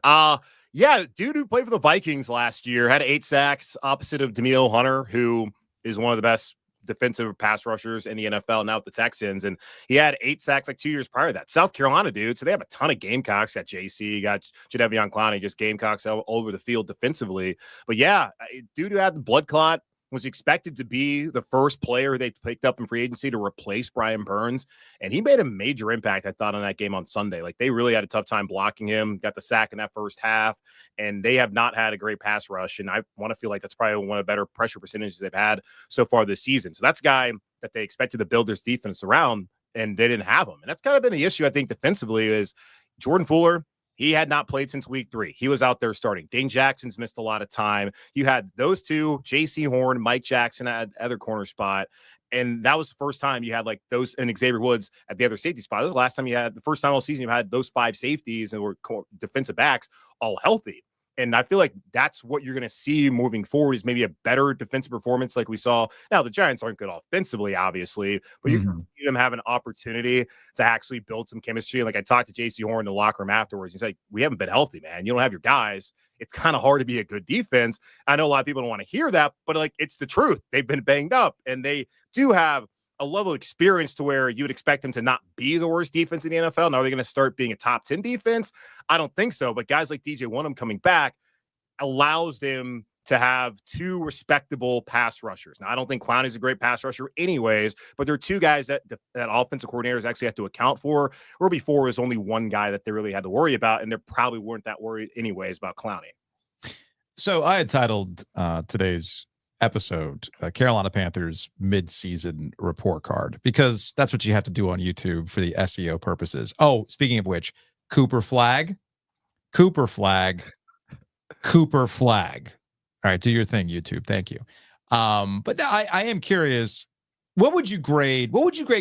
Yeah, dude who played for the Vikings last year had 8 sacks opposite of Danielle Hunter, who is one of the best defensive pass rushers in the NFL now with the Texans. And he had 8 sacks like 2 years prior to that. South Carolina, dude. So they have a ton of Gamecocks. Got JC, got Jadeveon Clowney, just Gamecocks all over the field defensively. But yeah, dude who had the blood clot, was expected to be the first player they picked up in free agency to replace Brian Burns. And he made a major impact, I thought, on that game on Sunday. Like, they really had a tough time blocking him, got the sack in that first half, and they have not had a great pass rush. And I want to feel like that's probably one of the better pressure percentages they've had so far this season. So that's a guy that they expected to build this defense around, and they didn't have him. And that's kind of been the issue, I think, defensively, is Jordan Fuller. He had not played since week 3. He was out there starting. Dane Jackson's missed a lot of time. You had those two, J.C. Horn, Mike Jackson at other corner spot. And that was the first time you had like those, and Xavier Woods at the other safety spot. This was the last time the first time all season you had those 5 safeties and were defensive backs all healthy. And I feel like that's what you're going to see moving forward, is maybe a better defensive performance like we saw. Now, the Giants aren't good offensively, obviously, but you can see them have an opportunity to actually build some chemistry. Like, I talked to J.C. Horn in the locker room afterwards. He's like, we haven't been healthy, man. You don't have your guys. It's kind of hard to be a good defense. I know a lot of people don't want to hear that, but like, it's the truth. They've been banged up, and they do have a level of experience to where you would expect them to not be the worst defense in the NFL. Now, are they going to start being a top 10 defense? I don't think so. But guys like DJ Wonnum coming back allows them to have 2 respectable pass rushers. Now, I don't think Clowney's a great pass rusher anyways, but there are 2 guys that offensive coordinators actually have to account for, where before it was only 1 guy that they really had to worry about, and they probably weren't that worried anyways about Clowney. So I had titled today's episode Carolina Panthers mid-season report card, because that's what you have to do on YouTube for the SEO purposes. Oh, speaking of which, Cooper Flag, Cooper flag. Cooper flag. All right, do your thing, YouTube. Thank you. But I am curious. What would you grade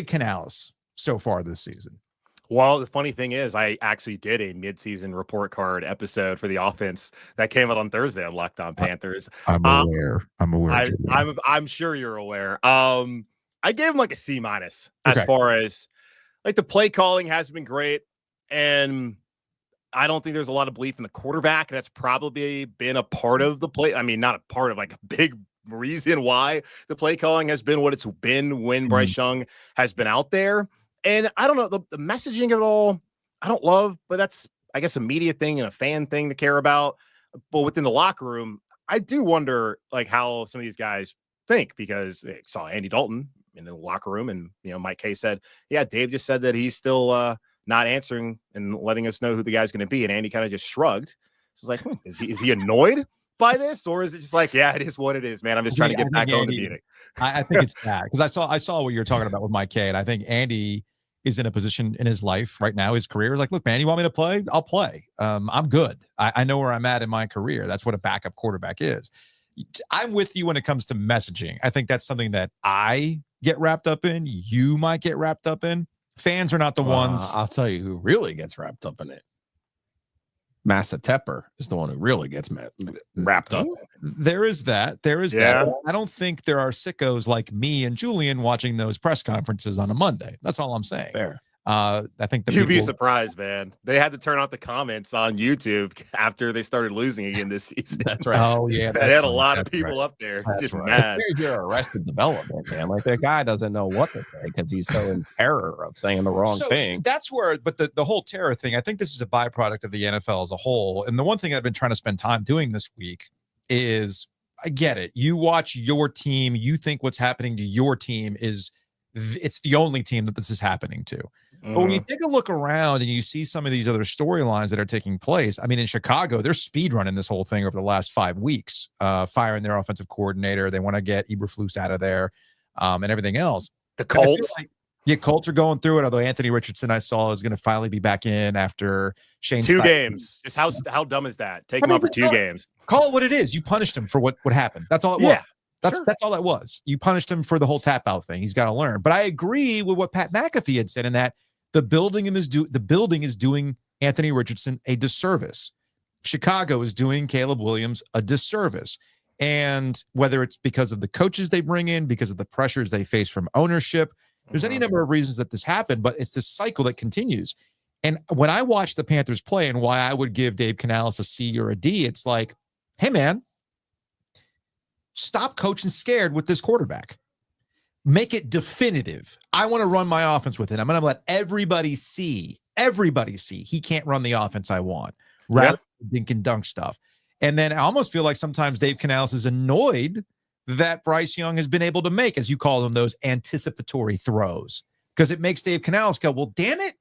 Canales so far this season? Well, the funny thing is, I actually did a midseason report card episode for the offense that came out on Thursday on LockedOn Panthers. I'm aware. I'm sure you're aware. I gave him like a C- as Okay. far as like the play calling has been great, and I don't think there's a lot of belief in the quarterback. And that's probably been a part of the play. I mean, not a part of like a big reason why the play calling has been what it's been when Bryce Young has been out there. And I don't know, the messaging of it all, I don't love, but that's, I guess, a media thing and a fan thing to care about. But within the locker room, I do wonder like how some of these guys think, because they saw Andy Dalton in the locker room, and Mike K said, yeah, Dave just said that he's still not answering and letting us know who the guy's going to be. And Andy kind of just shrugged. So it's like, is he annoyed by this, or is it just like, yeah, it is what it is, man? I'm just trying to get back on the Munich. I think it's that, because I saw what you're talking about with Mike K, and I think Andy is in a position in his life right now, his career, is like, look, man, you want me to play? I'll play. I'm good. I know where I'm at in my career. That's what a backup quarterback is. I'm with you when it comes to messaging. I think that's something that I get wrapped up in. You might get wrapped up in. Fans are not the ones. I'll tell you who really gets wrapped up in it. Massa Tepper is the one who really gets wrapped up. There is that. That. I don't think there are sickos like me and Julian watching those press conferences on a Monday. That's all I'm saying. Fair. I think You'd be surprised, man. They had to turn off the comments on YouTube after they started losing again this season. That's right. Oh yeah, they had a lot of people up there just mad. Here's your arrested development, man. Like, that guy doesn't know what to say because he's so in terror of saying the wrong thing. That's where, but the whole terror thing, I think this is a byproduct of the NFL as a whole. And the one thing I've been trying to spend time doing this week is, I get it. You watch your team, you think what's happening to your team it's the only team that this is happening to. But when you take a look around and you see some of these other storylines that are taking place, I mean, in Chicago, they're speed running this whole thing over the last 5 weeks, firing their offensive coordinator. They want to get Eberflus out of there, and everything else. The Colts? Colts are going through it, although Anthony Richardson, I saw, is going to finally be back in after Shane 2 Steichen. games. Just how dumb is that? Take him out for 2 games. Call it what it is. You punished him for what happened. That's all it was. Yeah. That's all that was. You punished him for the whole tap out thing. He's got to learn. But I agree with what Pat McAfee had said in that the building is doing Anthony Richardson a disservice. Chicago is doing Caleb Williams a disservice. And whether it's because of the coaches they bring in, because of the pressures they face from ownership, there's any number of reasons that this happened, but it's this cycle that continues. And when I watch the Panthers play, and why I would give Dave Canales a C or a D, it's like, hey, man, stop coaching scared with this quarterback. Make it definitive. I want to run my offense with it. I'm going to let everybody see he can't run the offense I want, rather than dink and dunk stuff. And then I almost feel like sometimes Dave Canales is annoyed that Bryce Young has been able to make, as you call them, those anticipatory throws, because it makes Dave Canales go, well, damn it.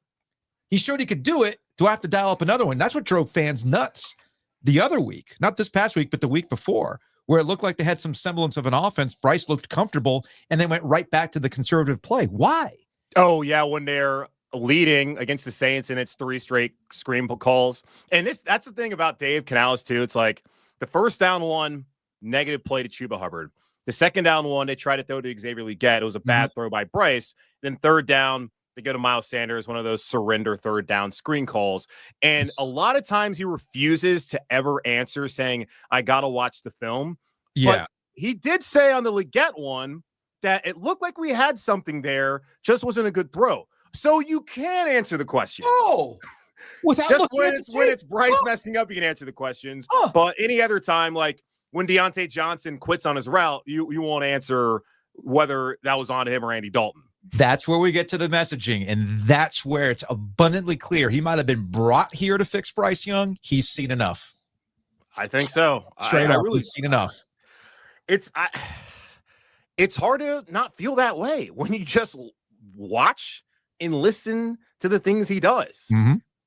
He showed he could do it. Do I have to dial up another one? That's what drove fans nuts the other week, not this past week, but the week before, where it looked like they had some semblance of an offense. Bryce looked comfortable and then went right back to the conservative play. Why? Oh, yeah, when they're leading against the Saints and it's 3 straight screen calls. And that's the thing about Dave Canales, too. It's like the first down one, negative play to Chuba Hubbard. The second down one, they tried to throw to Xavier Legette. It was a bad throw by Bryce. Then third down, they go to Miles Sanders, one of those surrender third down screen calls. And a lot of times he refuses to ever answer, saying, I got to watch the film. Yeah. But he did say on the Legette one that it looked like we had something there, just wasn't a good throw. So you can answer the question. Oh, without just when it's Bryce messing up, you can answer the questions. But any other time, like when Deontay Johnson quits on his route, you won't answer whether that was on him or Andy Dalton. That's where we get to the messaging, and that's where it's abundantly clear. He might have been brought here to fix Bryce Young. He's seen enough. I think so. Straight up, really he's seen enough. It's hard to not feel that way when you just watch and listen to the things he does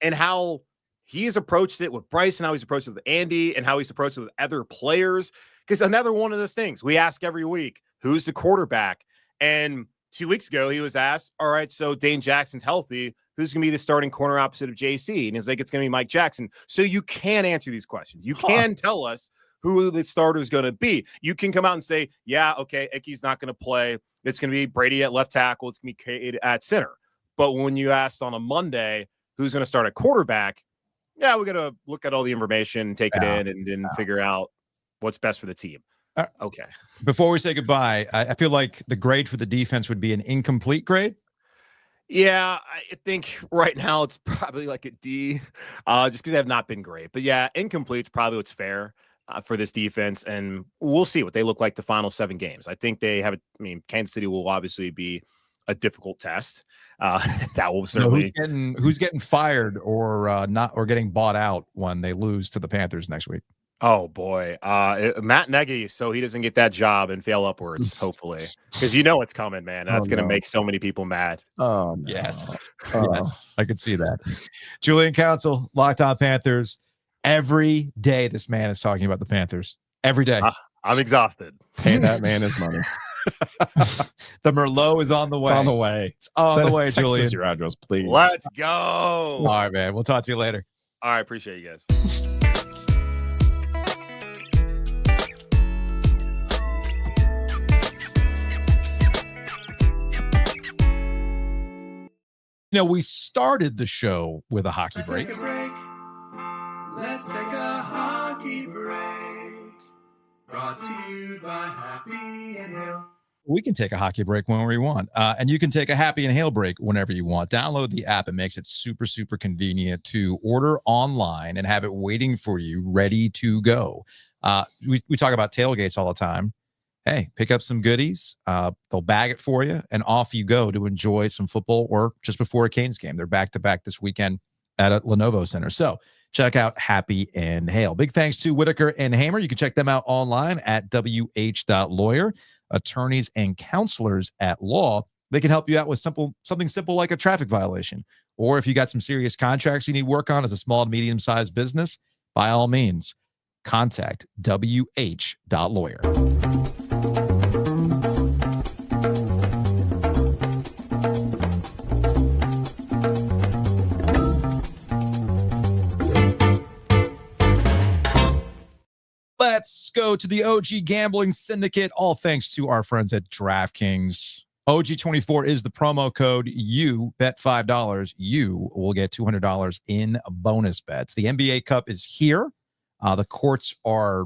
and how he's approached it with Bryce and how he's approached it with Andy and how he's approached it with other players. Because another one of those things we ask every week, who's the quarterback? And 2 weeks ago, he was asked, all right, so Dane Jackson's healthy. Who's going to be the starting corner opposite of JC? And he's like, it's going to be Mike Jackson. So you can answer these questions. You can tell us who the starter is going to be. You can come out and say, yeah, okay, Icky's not going to play. It's going to be Brady at left tackle. It's going to be Cade at center. But when you asked on a Monday who's going to start at quarterback, yeah, we're going to look at all the information, take it in, and then figure out what's best for the team. Okay. Before we say goodbye, I feel like the grade for the defense would be an incomplete grade. Yeah, I think right now it's probably like a D, just because they have not been great. But yeah, incomplete is probably what's fair for this defense, and we'll see what they look like the final 7 games. I think they have. Kansas City will obviously be a difficult test. That will certainly. Who's getting fired or not, or getting bought out when they lose to the Panthers next week? Oh boy, Matt Nagy, so he doesn't get that job and fail upwards, hopefully, because you know it's coming, man. That's going to make so many people mad. Oh, no. Yes, yes, I could see that. Julian Council, LockedOn Panthers. Every day, this man is talking about the Panthers. Every day. I'm exhausted. Pay that man his money. The Merlot is on the way. It's on the way. It's on the way, Text Julian. us your address, please. Let's go. All right, man. We'll talk to you later. All right, appreciate you guys. We started the show with a hockey break. Let's take a hockey break. Brought to you by Happy Inhale. We can take a hockey break whenever we want. And you can take a Happy Inhale break whenever you want. Download the app. It makes it super, super convenient to order online and have it waiting for you, ready to go. We talk about tailgates all the time. Hey, pick up some goodies. They'll bag it for you, and off you go to enjoy some football or just before a Canes game. They're back-to-back this weekend at a Lenovo Center. So check out Happy Inhale. Big thanks to Whitaker and Hamer. You can check them out online at wh.lawyer. Attorneys and counselors at law. They can help you out with something simple like a traffic violation. Or if you got some serious contracts you need work on as a small to medium-sized business, by all means, contact wh.lawyer. Let's go to the OG Gambling Syndicate. All thanks to our friends at DraftKings. OG293 is the promo code. You bet $5, you will get $200 in bonus bets. The NBA Cup is here. The courts are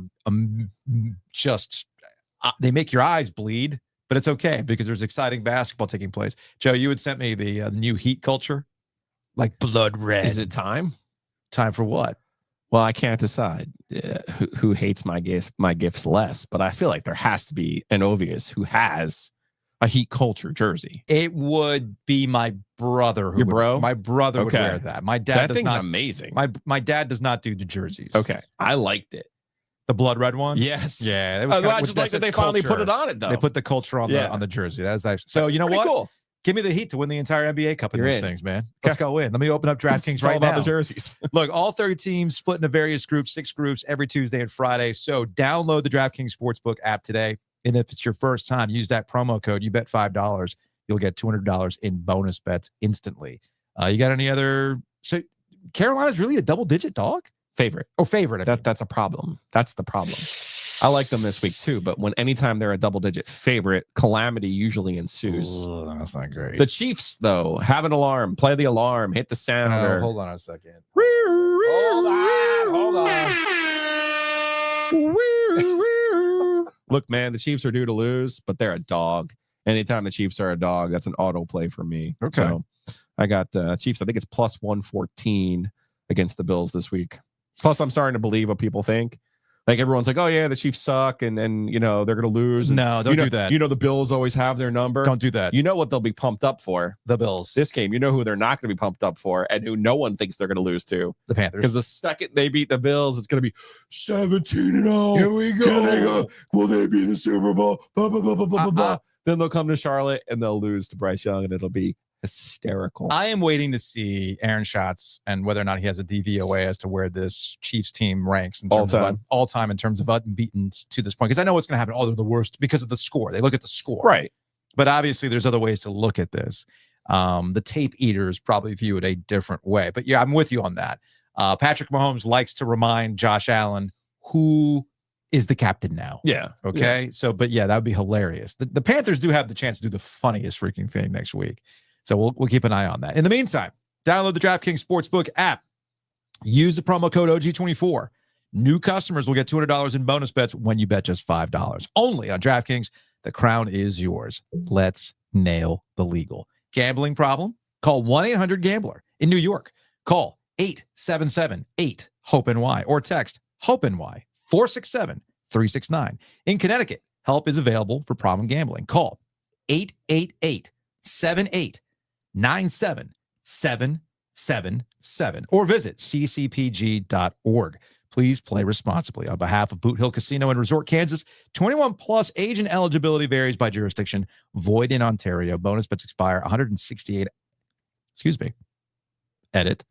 they make your eyes bleed, but it's okay because there's exciting basketball taking place. Joe, you had sent me the new Heat culture, like blood red. Is it time? Time for what? Well, I can't decide who hates my gifts less, but I feel like there has to be an Ovies who has a Heat culture jersey. It would be my brother. Your bro? My brother would wear that. My dad that thing's amazing. My dad does not do the jerseys. Okay, I liked it. The blood red one. Yes. Yeah. It was I just like that they finally put it on it though. They put the culture on the jersey. That is actually so. You know what? Cool. Give me the Heat to win the entire NBA Cup in those things, man. Let's go in. Let me open up DraftKings right about now. The jerseys. Look, all 30 teams split into various groups, 6 groups every Tuesday and Friday. So download the DraftKings Sportsbook app today. And if it's your first time, use that promo code. You bet $5, you'll get $200 in bonus bets instantly. You got any other? So Carolina's really a double-digit dog? Favorite. Oh, favorite. That's a problem. That's the problem. I like them this week too, but anytime they're a double-digit favorite, calamity usually ensues. Ugh, that's not great. The Chiefs, though, have an alarm. Play the alarm. Hit the sounder. Hold on a second. Hold on. Look, man, the Chiefs are due to lose, but they're a dog. Anytime the Chiefs are a dog, that's an auto play for me. Okay. So I got the Chiefs. I think it's plus 114 against the Bills this week. Plus, I'm starting to believe what people think. Like everyone's like, oh yeah, the Chiefs suck, and they're gonna lose. No, don't do that. The Bills always have their number. Don't do that. You know what they'll be pumped up for? The Bills. This game, you know who they're not gonna be pumped up for, and who no one thinks they're gonna lose to? The Panthers. Because the second they beat the Bills, it's gonna be 17-0. Here we go. Can they go? Will they be in the Super Bowl? Blah, blah, blah, blah, blah, blah. Then they'll come to Charlotte and they'll lose to Bryce Young, and it'll be hysterical. I am waiting to see Aaron Schatz and whether or not he has a DVOA as to where this Chiefs team ranks in terms of all time in terms of unbeaten to this point. Because I know what's going to happen. Oh, they're the worst because of the score. They look at the score. Right. But obviously, there's other ways to look at this. The tape eaters probably view it a different way. But yeah, I'm with you on that. Patrick Mahomes likes to remind Josh Allen who is the captain now. Yeah. Okay. Yeah. So, but yeah, that would be hilarious. The Panthers do have the chance to do the funniest freaking thing next week. So we'll keep an eye on that. In the meantime, download the DraftKings Sportsbook app. Use the promo code OG24. New customers will get $200 in bonus bets when you bet just $5. Only on DraftKings. The crown is yours. Let's nail the legal. Gambling problem? Call 1-800-GAMBLER. In New York, call 877-8-HOPE-NY or text HOPE-NY 467-369. In Connecticut, help is available for problem gambling. Call 888-78-97-777 or visit ccpg.org. Please play responsibly. On behalf of Boot Hill Casino and Resort, Kansas, 21 plus, age and eligibility varies by jurisdiction. Void in Ontario. Bonus bets expire 168. Excuse me. Edit.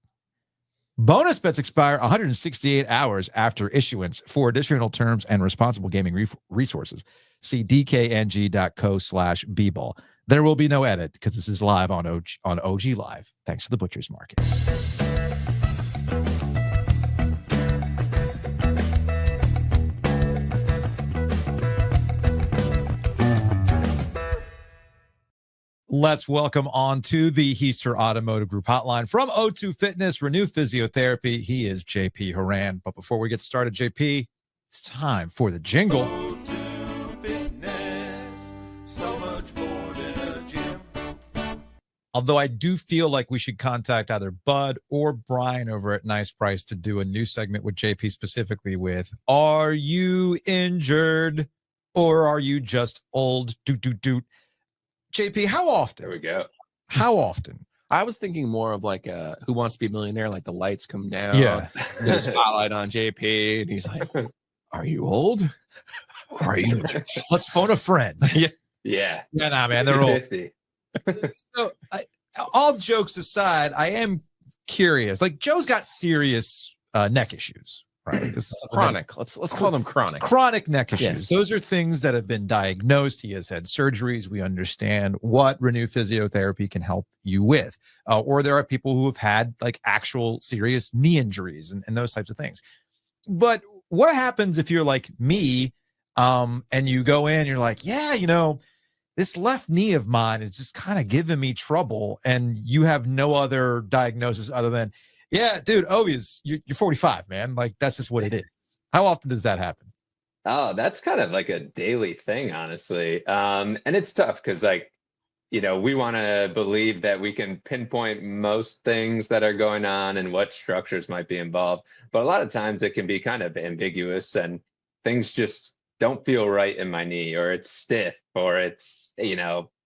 Bonus bets expire 168 hours after issuance. For additional terms and responsible gaming resources, see dkng.co/bball. There will be no edit because this is live on OG Live. Thanks to the Butcher's Market. Let's welcome on to the Heister Automotive Group hotline from O2 Fitness, Renew Physiotherapy. He is JP Horan. But before we get started, JP, it's time for the jingle. O2 Fitness, so much more than a gym. Although I do feel like we should contact either Bud or Brian over at Nice Price to do a new segment with JP specifically with, are you injured or are you just old? Doot. JP, how often? There we go. How often? I was thinking more of like Who Wants to Be a Millionaire, like the lights come down. Yeah. Get a spotlight on JP, and he's like, are you old? Or are you injured? Let's phone a friend. Yeah. Yeah, nah, man, they're old. 50. So, all jokes aside, I am curious. Like, Joe's got serious neck issues, right? This is Chronic. Let's call them chronic. Chronic neck issues. Yes. Those are things that have been diagnosed. He has had surgeries. We understand what Renew Physiotherapy can help you with. Or there are people who have had like actual serious knee injuries and those types of things. But what happens if you're like me and you go in, you're like, yeah, this left knee of mine is just kind of giving me trouble, and you have no other diagnosis other than, yeah, dude, Ovies, you're 45, man. Like, that's just what it is. How often does that happen? Oh, that's kind of like a daily thing, honestly. And it's tough because, we want to believe that we can pinpoint most things that are going on and what structures might be involved. But a lot of times it can be kind of ambiguous and things just don't feel right in my knee, or it's stiff, or it's,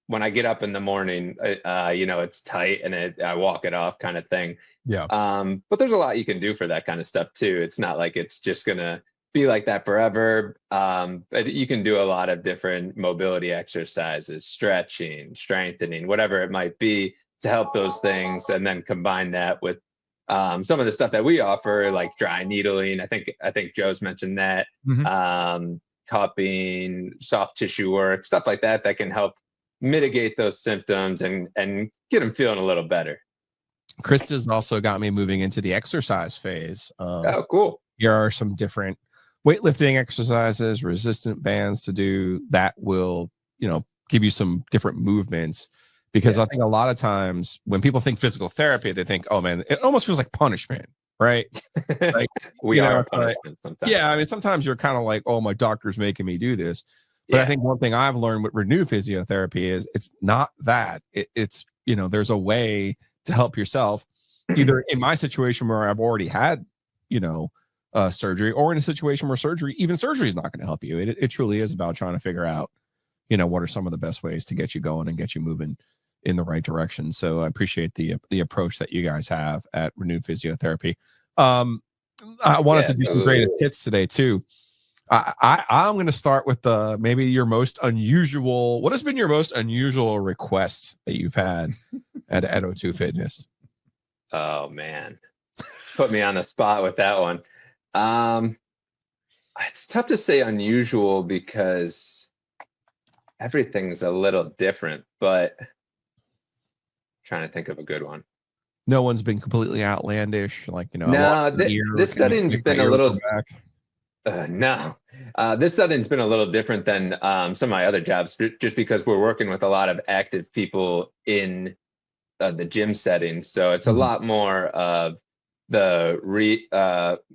when I get up in the morning, it's tight and I walk it off kind of thing. Yeah. But there's a lot you can do for that kind of stuff too. It's not like it's just going to be like that forever. But you can do a lot of different mobility exercises, stretching, strengthening, whatever it might be to help those things. And then combine that with some of the stuff that we offer, like dry needling. I think Joe's mentioned that. Mhm. Cupping, soft tissue work, stuff like that can help mitigate those symptoms and get them feeling a little better. Krista's also got me moving into the exercise phase. Oh, cool. Here are some different weightlifting exercises, resistant bands to do that will, give you some different movements. Because I think a lot of times when people think physical therapy, they think, oh man, it almost feels like punishment, right? Like we are punishment sometimes. Yeah, I mean, sometimes you're kind of like, oh, my doctor's making me do this. But I think one thing I've learned with Renew Physiotherapy is it's not that. It's there's a way to help yourself, either in my situation where I've already had, surgery, or in a situation where surgery is not going to help you. It truly is about trying to figure out, what are some of the best ways to get you going and get you moving in the right direction. So I appreciate the approach that you guys have at Renew Physiotherapy. I wanted to do some great hits today too. I'm going to start with maybe your most unusual. What has been your most unusual request that you've had at O2 Fitness? Oh man, put me on the spot with that one. It's tough to say unusual because everything's a little different, but trying to think of a good one. No one's been completely outlandish, like I No, lost an ear, this can you setting's make my been a ear little grow back? no. This setting's been a little different than some of my other jobs, just because we're working with a lot of active people in the gym setting. So it's a lot more of the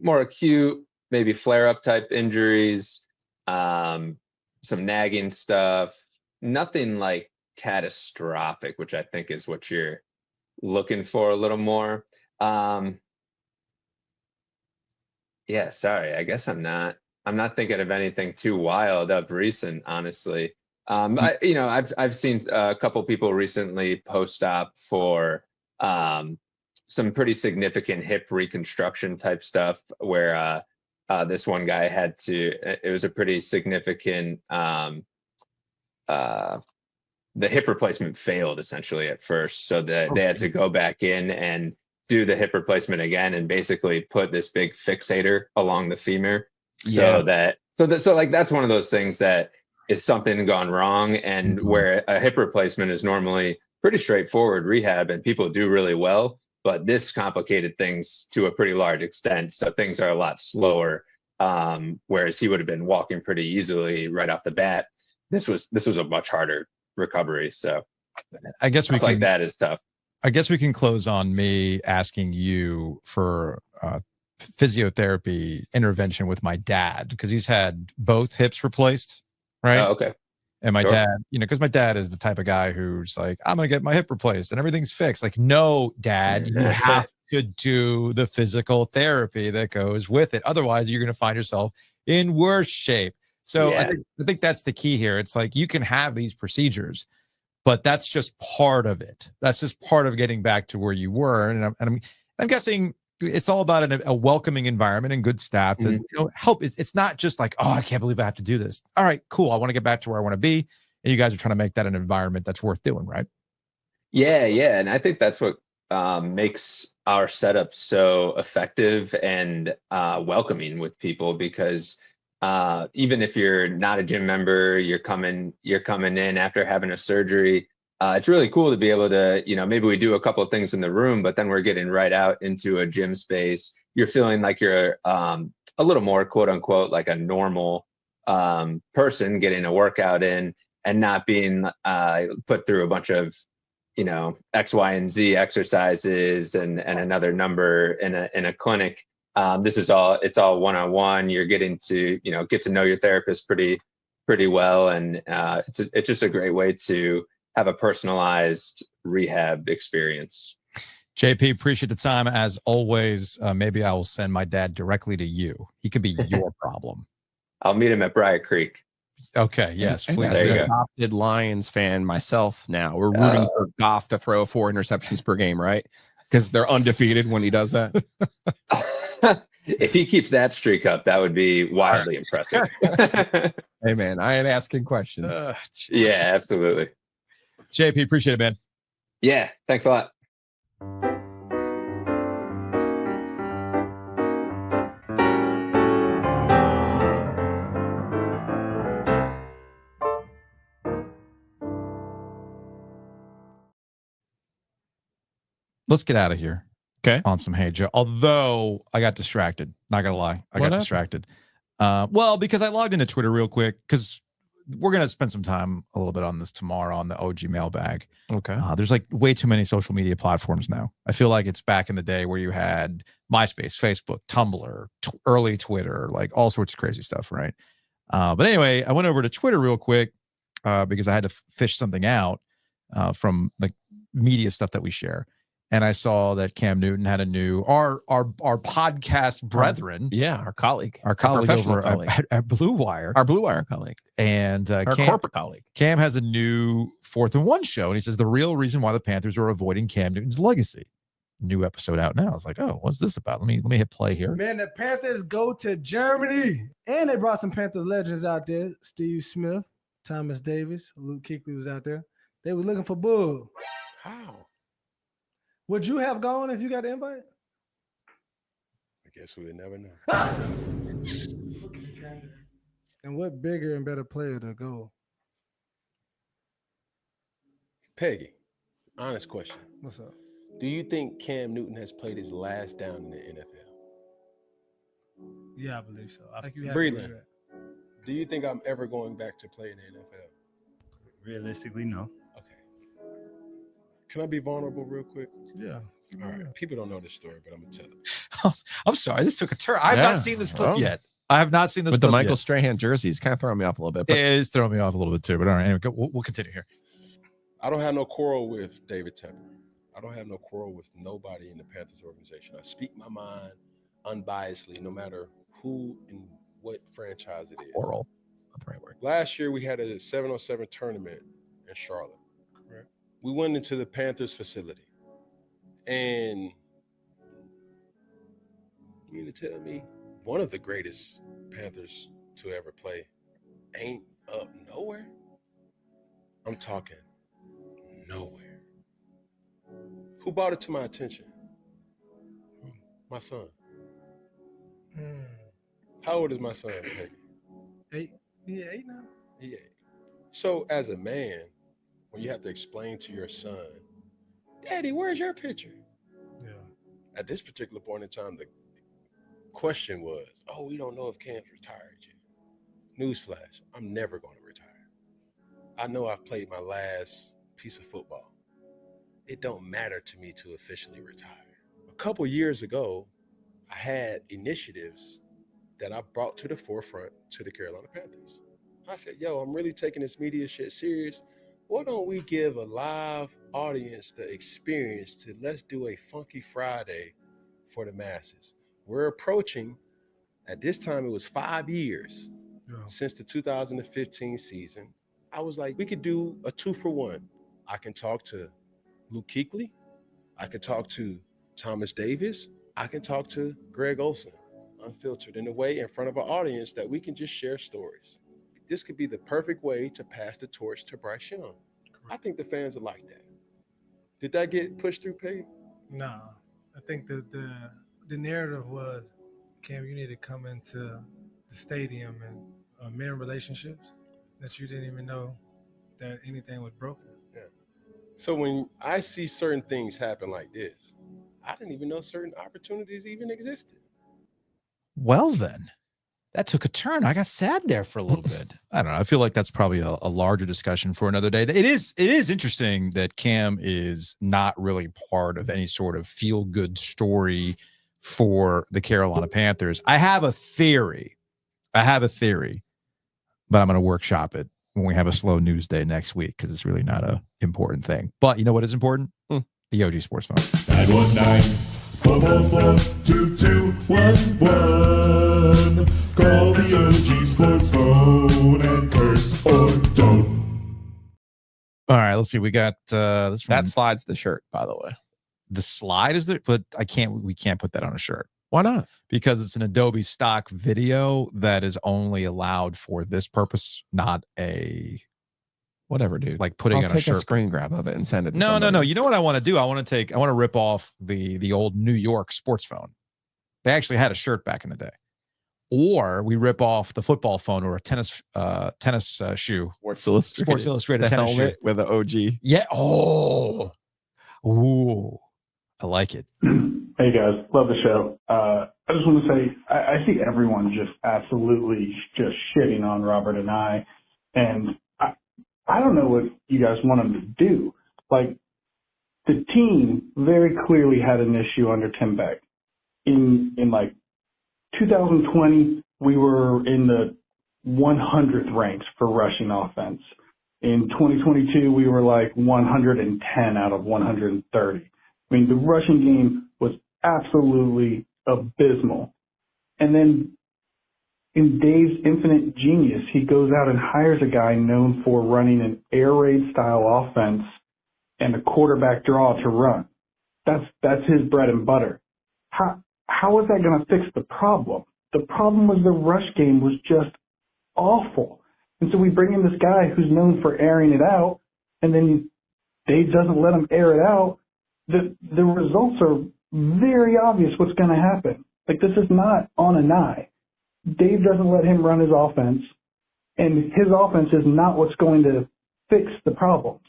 more acute, maybe flare up type injuries, some nagging stuff, nothing like catastrophic, which I think is what you're looking for a little more. Yeah, sorry. I guess I'm not thinking of anything too wild of recent, honestly. I've seen a couple people recently post-op for some pretty significant hip reconstruction type stuff where this one guy it was a pretty significant the hip replacement failed essentially at first, so that they had to go back in and do the hip replacement again and basically put this big fixator along the femur. So that's one of those things that is something gone wrong, and where a hip replacement is normally pretty straightforward rehab and people do really well, but this complicated things to a pretty large extent. So things are a lot slower. Whereas he would have been walking pretty easily right off the bat. This was a much harder recovery. So I guess we can, like that is tough. I guess we can close on me asking you for physiotherapy intervention with my dad, because he's had both hips replaced, right? Oh, okay. And my dad, because my dad is the type of guy who's like, I'm going to get my hip replaced and everything's fixed. Like, no, Dad, you have to do the physical therapy that goes with it. Otherwise, you're going to find yourself in worse shape. So I think that's the key here. It's like, you can have these procedures, but that's just part of it. That's just part of getting back to where you were. And I'm guessing it's all about a welcoming environment and good staff to help. It's not just like, oh, I can't believe I have to do this. All right, cool. I want to get back to where I want to be. And you guys are trying to make that an environment that's worth doing, right? Yeah. And I think that's what makes our setup so effective and welcoming with people, because even if you're not a gym member, you're coming in after having a surgery. It's really cool to be able to, maybe we do a couple of things in the room, but then we're getting right out into a gym space. You're feeling like you're a little more, quote unquote, like a normal person getting a workout in, and not being put through a bunch of, X, Y, and Z exercises and another number in a clinic. It's all one-on-one. You're getting to, get to know your therapist pretty well. And it's just a great way to have a personalized rehab experience. JP, appreciate the time as always. Maybe I will send my dad directly to you. He could be your problem. I'll meet him at Briar Creek. Okay. Yes, please. As an adopted Lions fan myself, now we're rooting for Goff to throw 4 interceptions per game, right? Because they're undefeated when he does that. If he keeps that streak up, that would be wildly impressive. Hey, man, I ain't asking questions. Yeah, absolutely. JP, appreciate it, man. Yeah, thanks a lot. Let's get out of here. Okay. On some Hey Joe. Although I got distracted. Not gonna lie. I got distracted. Well, because I logged into Twitter real quick, because we're gonna spend some time a little bit on this tomorrow on the OG mailbag. Okay. There's like way too many social media platforms now. I feel like it's back in the day where you had MySpace, Facebook, Tumblr, early Twitter, like all sorts of crazy stuff, right? But anyway, I went over to Twitter real quick because I had to fish something out from like media stuff that we share. And I saw that Cam Newton had a new our podcast brethren, our colleague, over at Blue Wire, our Blue Wire colleague, and our corporate colleague. Cam has a new 4th and 1 show, and he says the real reason why the Panthers are avoiding Cam Newton's legacy. New episode out now. I was like, oh, what's this about? Let me hit play here. Man, the Panthers go to Germany, and they brought some Panthers legends out there. Steve Smith, Thomas Davis, Luke Kuechly was out there. They were looking for Bull. How? Would you have gone if you got the invite? I guess we'll never know. And what bigger and better player to go Peggy, honest question. What's up? Do you think Cam Newton has played his last down in the NFL? Yeah, I believe so. I think you have to do Breland, that. do you think I'm ever going back to play in the NFL? Realistically, no. Okay. Can I be vulnerable real quick? Yeah. All right. People don't know this story, but I'm going to tell it. I'm sorry. This took a turn. I've not seen this clip well, yet. I have not seen this With the clip Michael yet. Strahan jerseys, kind of throwing me off a little bit. But It is throwing me off a little bit too, but all right. Anyway, we'll continue here. I don't have no quarrel with David Tepper. I don't have no quarrel with nobody in the Panthers organization. I speak my mind unbiasedly, no matter who and what franchise it is. Quarrel. That's not the right word. Last year, we had a 7-on-7 tournament in Charlotte. Correct. We went into the Panthers facility. And you mean to tell me one of the greatest Panthers to ever play ain't up nowhere? I'm talking nowhere. Who brought it to my attention? My son. How old is my son, Peggy? 8. Yeah, 8 now. Yeah. So as a man, when you have to explain to your son, Daddy, where's your picture? Yeah. At this particular point in time, the question was, oh, we don't know if Cam's retired yet. Newsflash, I'm never going to retire. I know I've played my last piece of football. It don't matter to me to officially retire. A couple years ago, I had initiatives that I brought to the forefront to the Carolina Panthers. I said, yo, I'm really taking this media shit serious. Why don't we give a live audience the experience to let's do a Funky Friday for the masses? We're approaching, at this time, it was 5 years since the 2015 season. I was like, we could do a 2-for-1. I can talk to Luke Kuechly. I can talk to Thomas Davis. I can talk to Greg Olsen, unfiltered, in a way in front of an audience that we can just share stories. This could be the perfect way to pass the torch to Bryce Young. I think the fans are like that. Did that get pushed through, Peggy? No. I think the narrative was, Cam, you need to come into the stadium and mend relationships that you didn't even know that anything was broken. Yeah. So when I see certain things happen like this, I didn't even know certain opportunities even existed. Well, then, that took a turn. I got sad there for a little bit. I don't know. I feel like that's probably a larger discussion for another day. It is interesting that Cam is not really part of any sort of feel-good story for the Carolina Panthers. I have a theory, but I'm going to workshop it when we have a slow news day next week because it's really not a important thing. But you know what is important? The OG Sports Phone. 919-444-2211. Call the OG Sports Phone and curse or don't. All right, let's see. We got this from, that slide's the shirt, by the way. the slide is there, but we can't put that on a shirt. Why not? Because it's an Adobe stock video that is only allowed for this purpose, not a whatever, dude. Like putting I'll on take a shirt. a screen grab of it and send it to No. somebody. You know what I want to do? I want to rip off the old New York sports phone. They actually had a shirt back in the day. Or we rip off the football phone or a tennis shoe. Sports Illustrated the tennis helmet shoe with the OG. Yeah. Oh. Ooh. I like it. Hey guys, love the show. I just want to say I see everyone just absolutely just shitting on Robert and I don't know what you guys want him to do. Like, the team very clearly had an issue under Tim Beck. In like 2020, we were in the 100th ranks for rushing offense. In 2022, we were like 110 out of 130. I mean, the rushing game was absolutely abysmal. And then in Dave's infinite genius, he goes out and hires a guy known for running an air raid style offense and a quarterback draw to run. That's his bread and butter. How is that going to fix the problem? The problem was the rush game was just awful. And so we bring in this guy who's known for airing it out, and then Dave doesn't let him air it out. The results are very obvious what's going to happen. Like, this is not on an eye. Dave doesn't let him run his offense, and his offense is not what's going to fix the problems.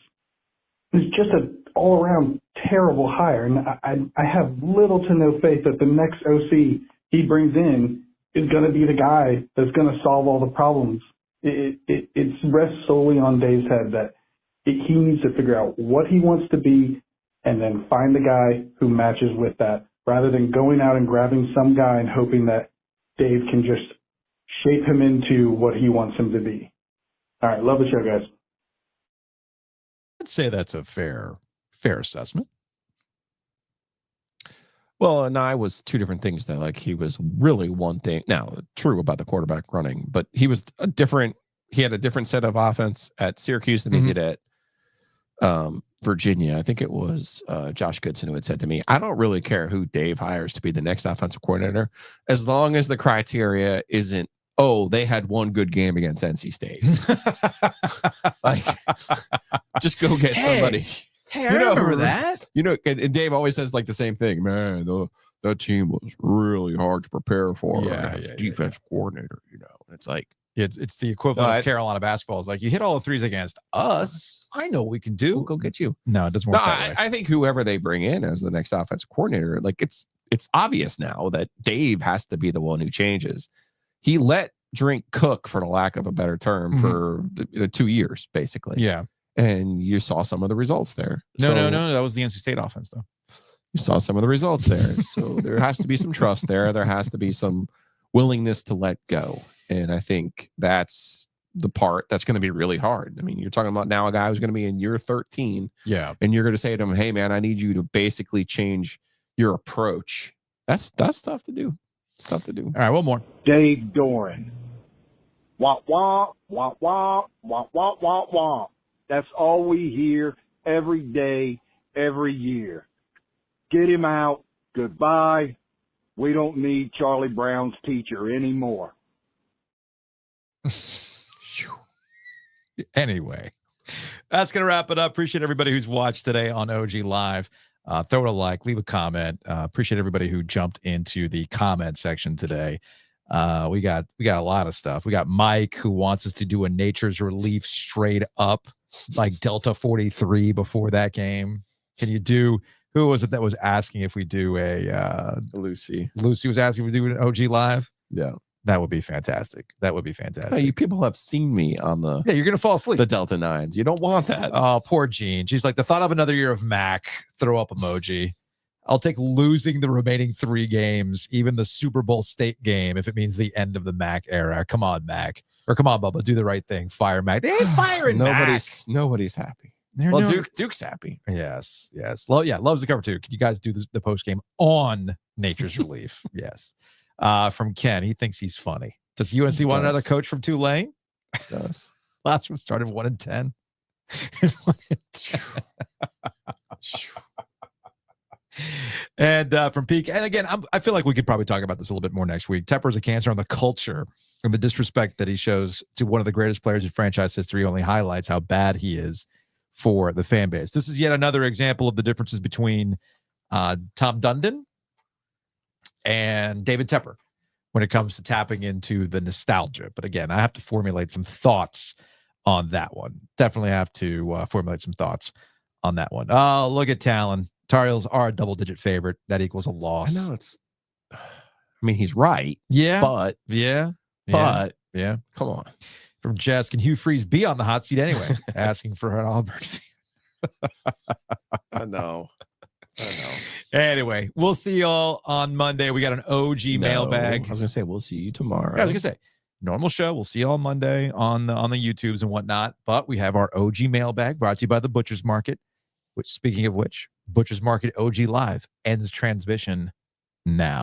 is just an all-around terrible hire. And I have little to no faith that the next OC he brings in is going to be the guy that's going to solve all the problems. It rests solely on Dave's head that he needs to figure out what he wants to be and then find the guy who matches with that, rather than going out and grabbing some guy and hoping that Dave can just shape him into what he wants him to be. All right. Love the show, guys. I'd say that's a fair assessment. Well, and I was two different things though. Like he was really one thing. Now, true about the quarterback running, but he was he had a different set of offense at Syracuse than he did at Virginia. I think it was Josh Goodson who had said to me, I don't really care who Dave hires to be the next offensive coordinator, as long as the criteria isn't, oh, they had one good game against NC State. Like, just go get somebody. Hey, I remember that. You know, and Dave always says like the same thing. Man, that team was really hard to prepare for. Defense coordinator, you know. It's like it's the equivalent of Carolina basketball. It's like you hit all the threes against us. I know what we can do. We'll go get you. No, it doesn't work that way. I think whoever they bring in as the next offensive coordinator, like it's obvious now that Dave has to be the one who changes. He let Drink cook, for the lack of a better term, for 2 years, basically. Yeah. And you saw some of the results there. No. That was the NC State offense, though. You saw some of the results there. So there has to be some trust there. There has to be some willingness to let go. And I think that's the part that's going to be really hard. I mean, you're talking about now a guy who's going to be in year 13. Yeah. And you're going to say to him, hey, man, I need you to basically change your approach. That's tough to do. It's tough to do. All right, one more. Dave Doran. Wah, wah, wah, wah, wah, wah, wah, wah. That's all we hear every day, every year. Get him out. Goodbye. We don't need Charlie Brown's teacher anymore. Anyway, that's going to wrap it up. Appreciate everybody who's watched today on OG Live. Throw it a like, leave a comment. Appreciate everybody who jumped into the comment section today. We got a lot of stuff. We got Mike who wants us to do a Nature's Relief straight up, like Delta 43 before that game. Can you do? Who was it that was asking if we do a Lucy? Lucy was asking if we do an OG Live. Yeah, that would be fantastic. That would be fantastic. Hey, you people have seen me on the you're gonna fall asleep. The Delta 9s. You don't want that. Oh, poor Jean. She's like, the thought of another year of Mack. Throw up emoji. I'll take losing the remaining 3 games, even the Super Bowl state game, if it means the end of the Mack era. Come on, Mack. Or come on, Bubba. Do the right thing. Fire Mack. They ain't firing Mack. Nobody's happy. Duke's happy. Yes. Loves the cover too. Can you guys do the post game on Nature's Relief? Yes. From Ken, he thinks he's funny. Does UNC want another coach from Tulane? Does. Last one started 1-10. And from Peak, and again, I feel like we could probably talk about this a little bit more next week. Tepper's a cancer on the culture and the disrespect that he shows to one of the greatest players in franchise history only highlights how bad he is for the fan base. This is yet another example of the differences between Tom Dundon and David Tepper when it comes to tapping into the nostalgia. But again, I have to formulate some thoughts on that one. Definitely have to formulate some thoughts on that one. Oh, look at Talon. Tar Heels are a double-digit favorite. That equals a loss. I know I mean, he's right. Yeah. But come on. From Jess, can Hugh Freeze be on the hot seat anyway? Asking for an Auburn. I know. Anyway, we'll see y'all on Monday. We got an OG mailbag. I was gonna say we'll see you tomorrow. Yeah, I was gonna say normal show. We'll see you all Monday on the YouTubes and whatnot. But we have our OG mailbag brought to you by the Butcher's Market. Which, speaking of which, Butcher's Market OG Live ends transmission now.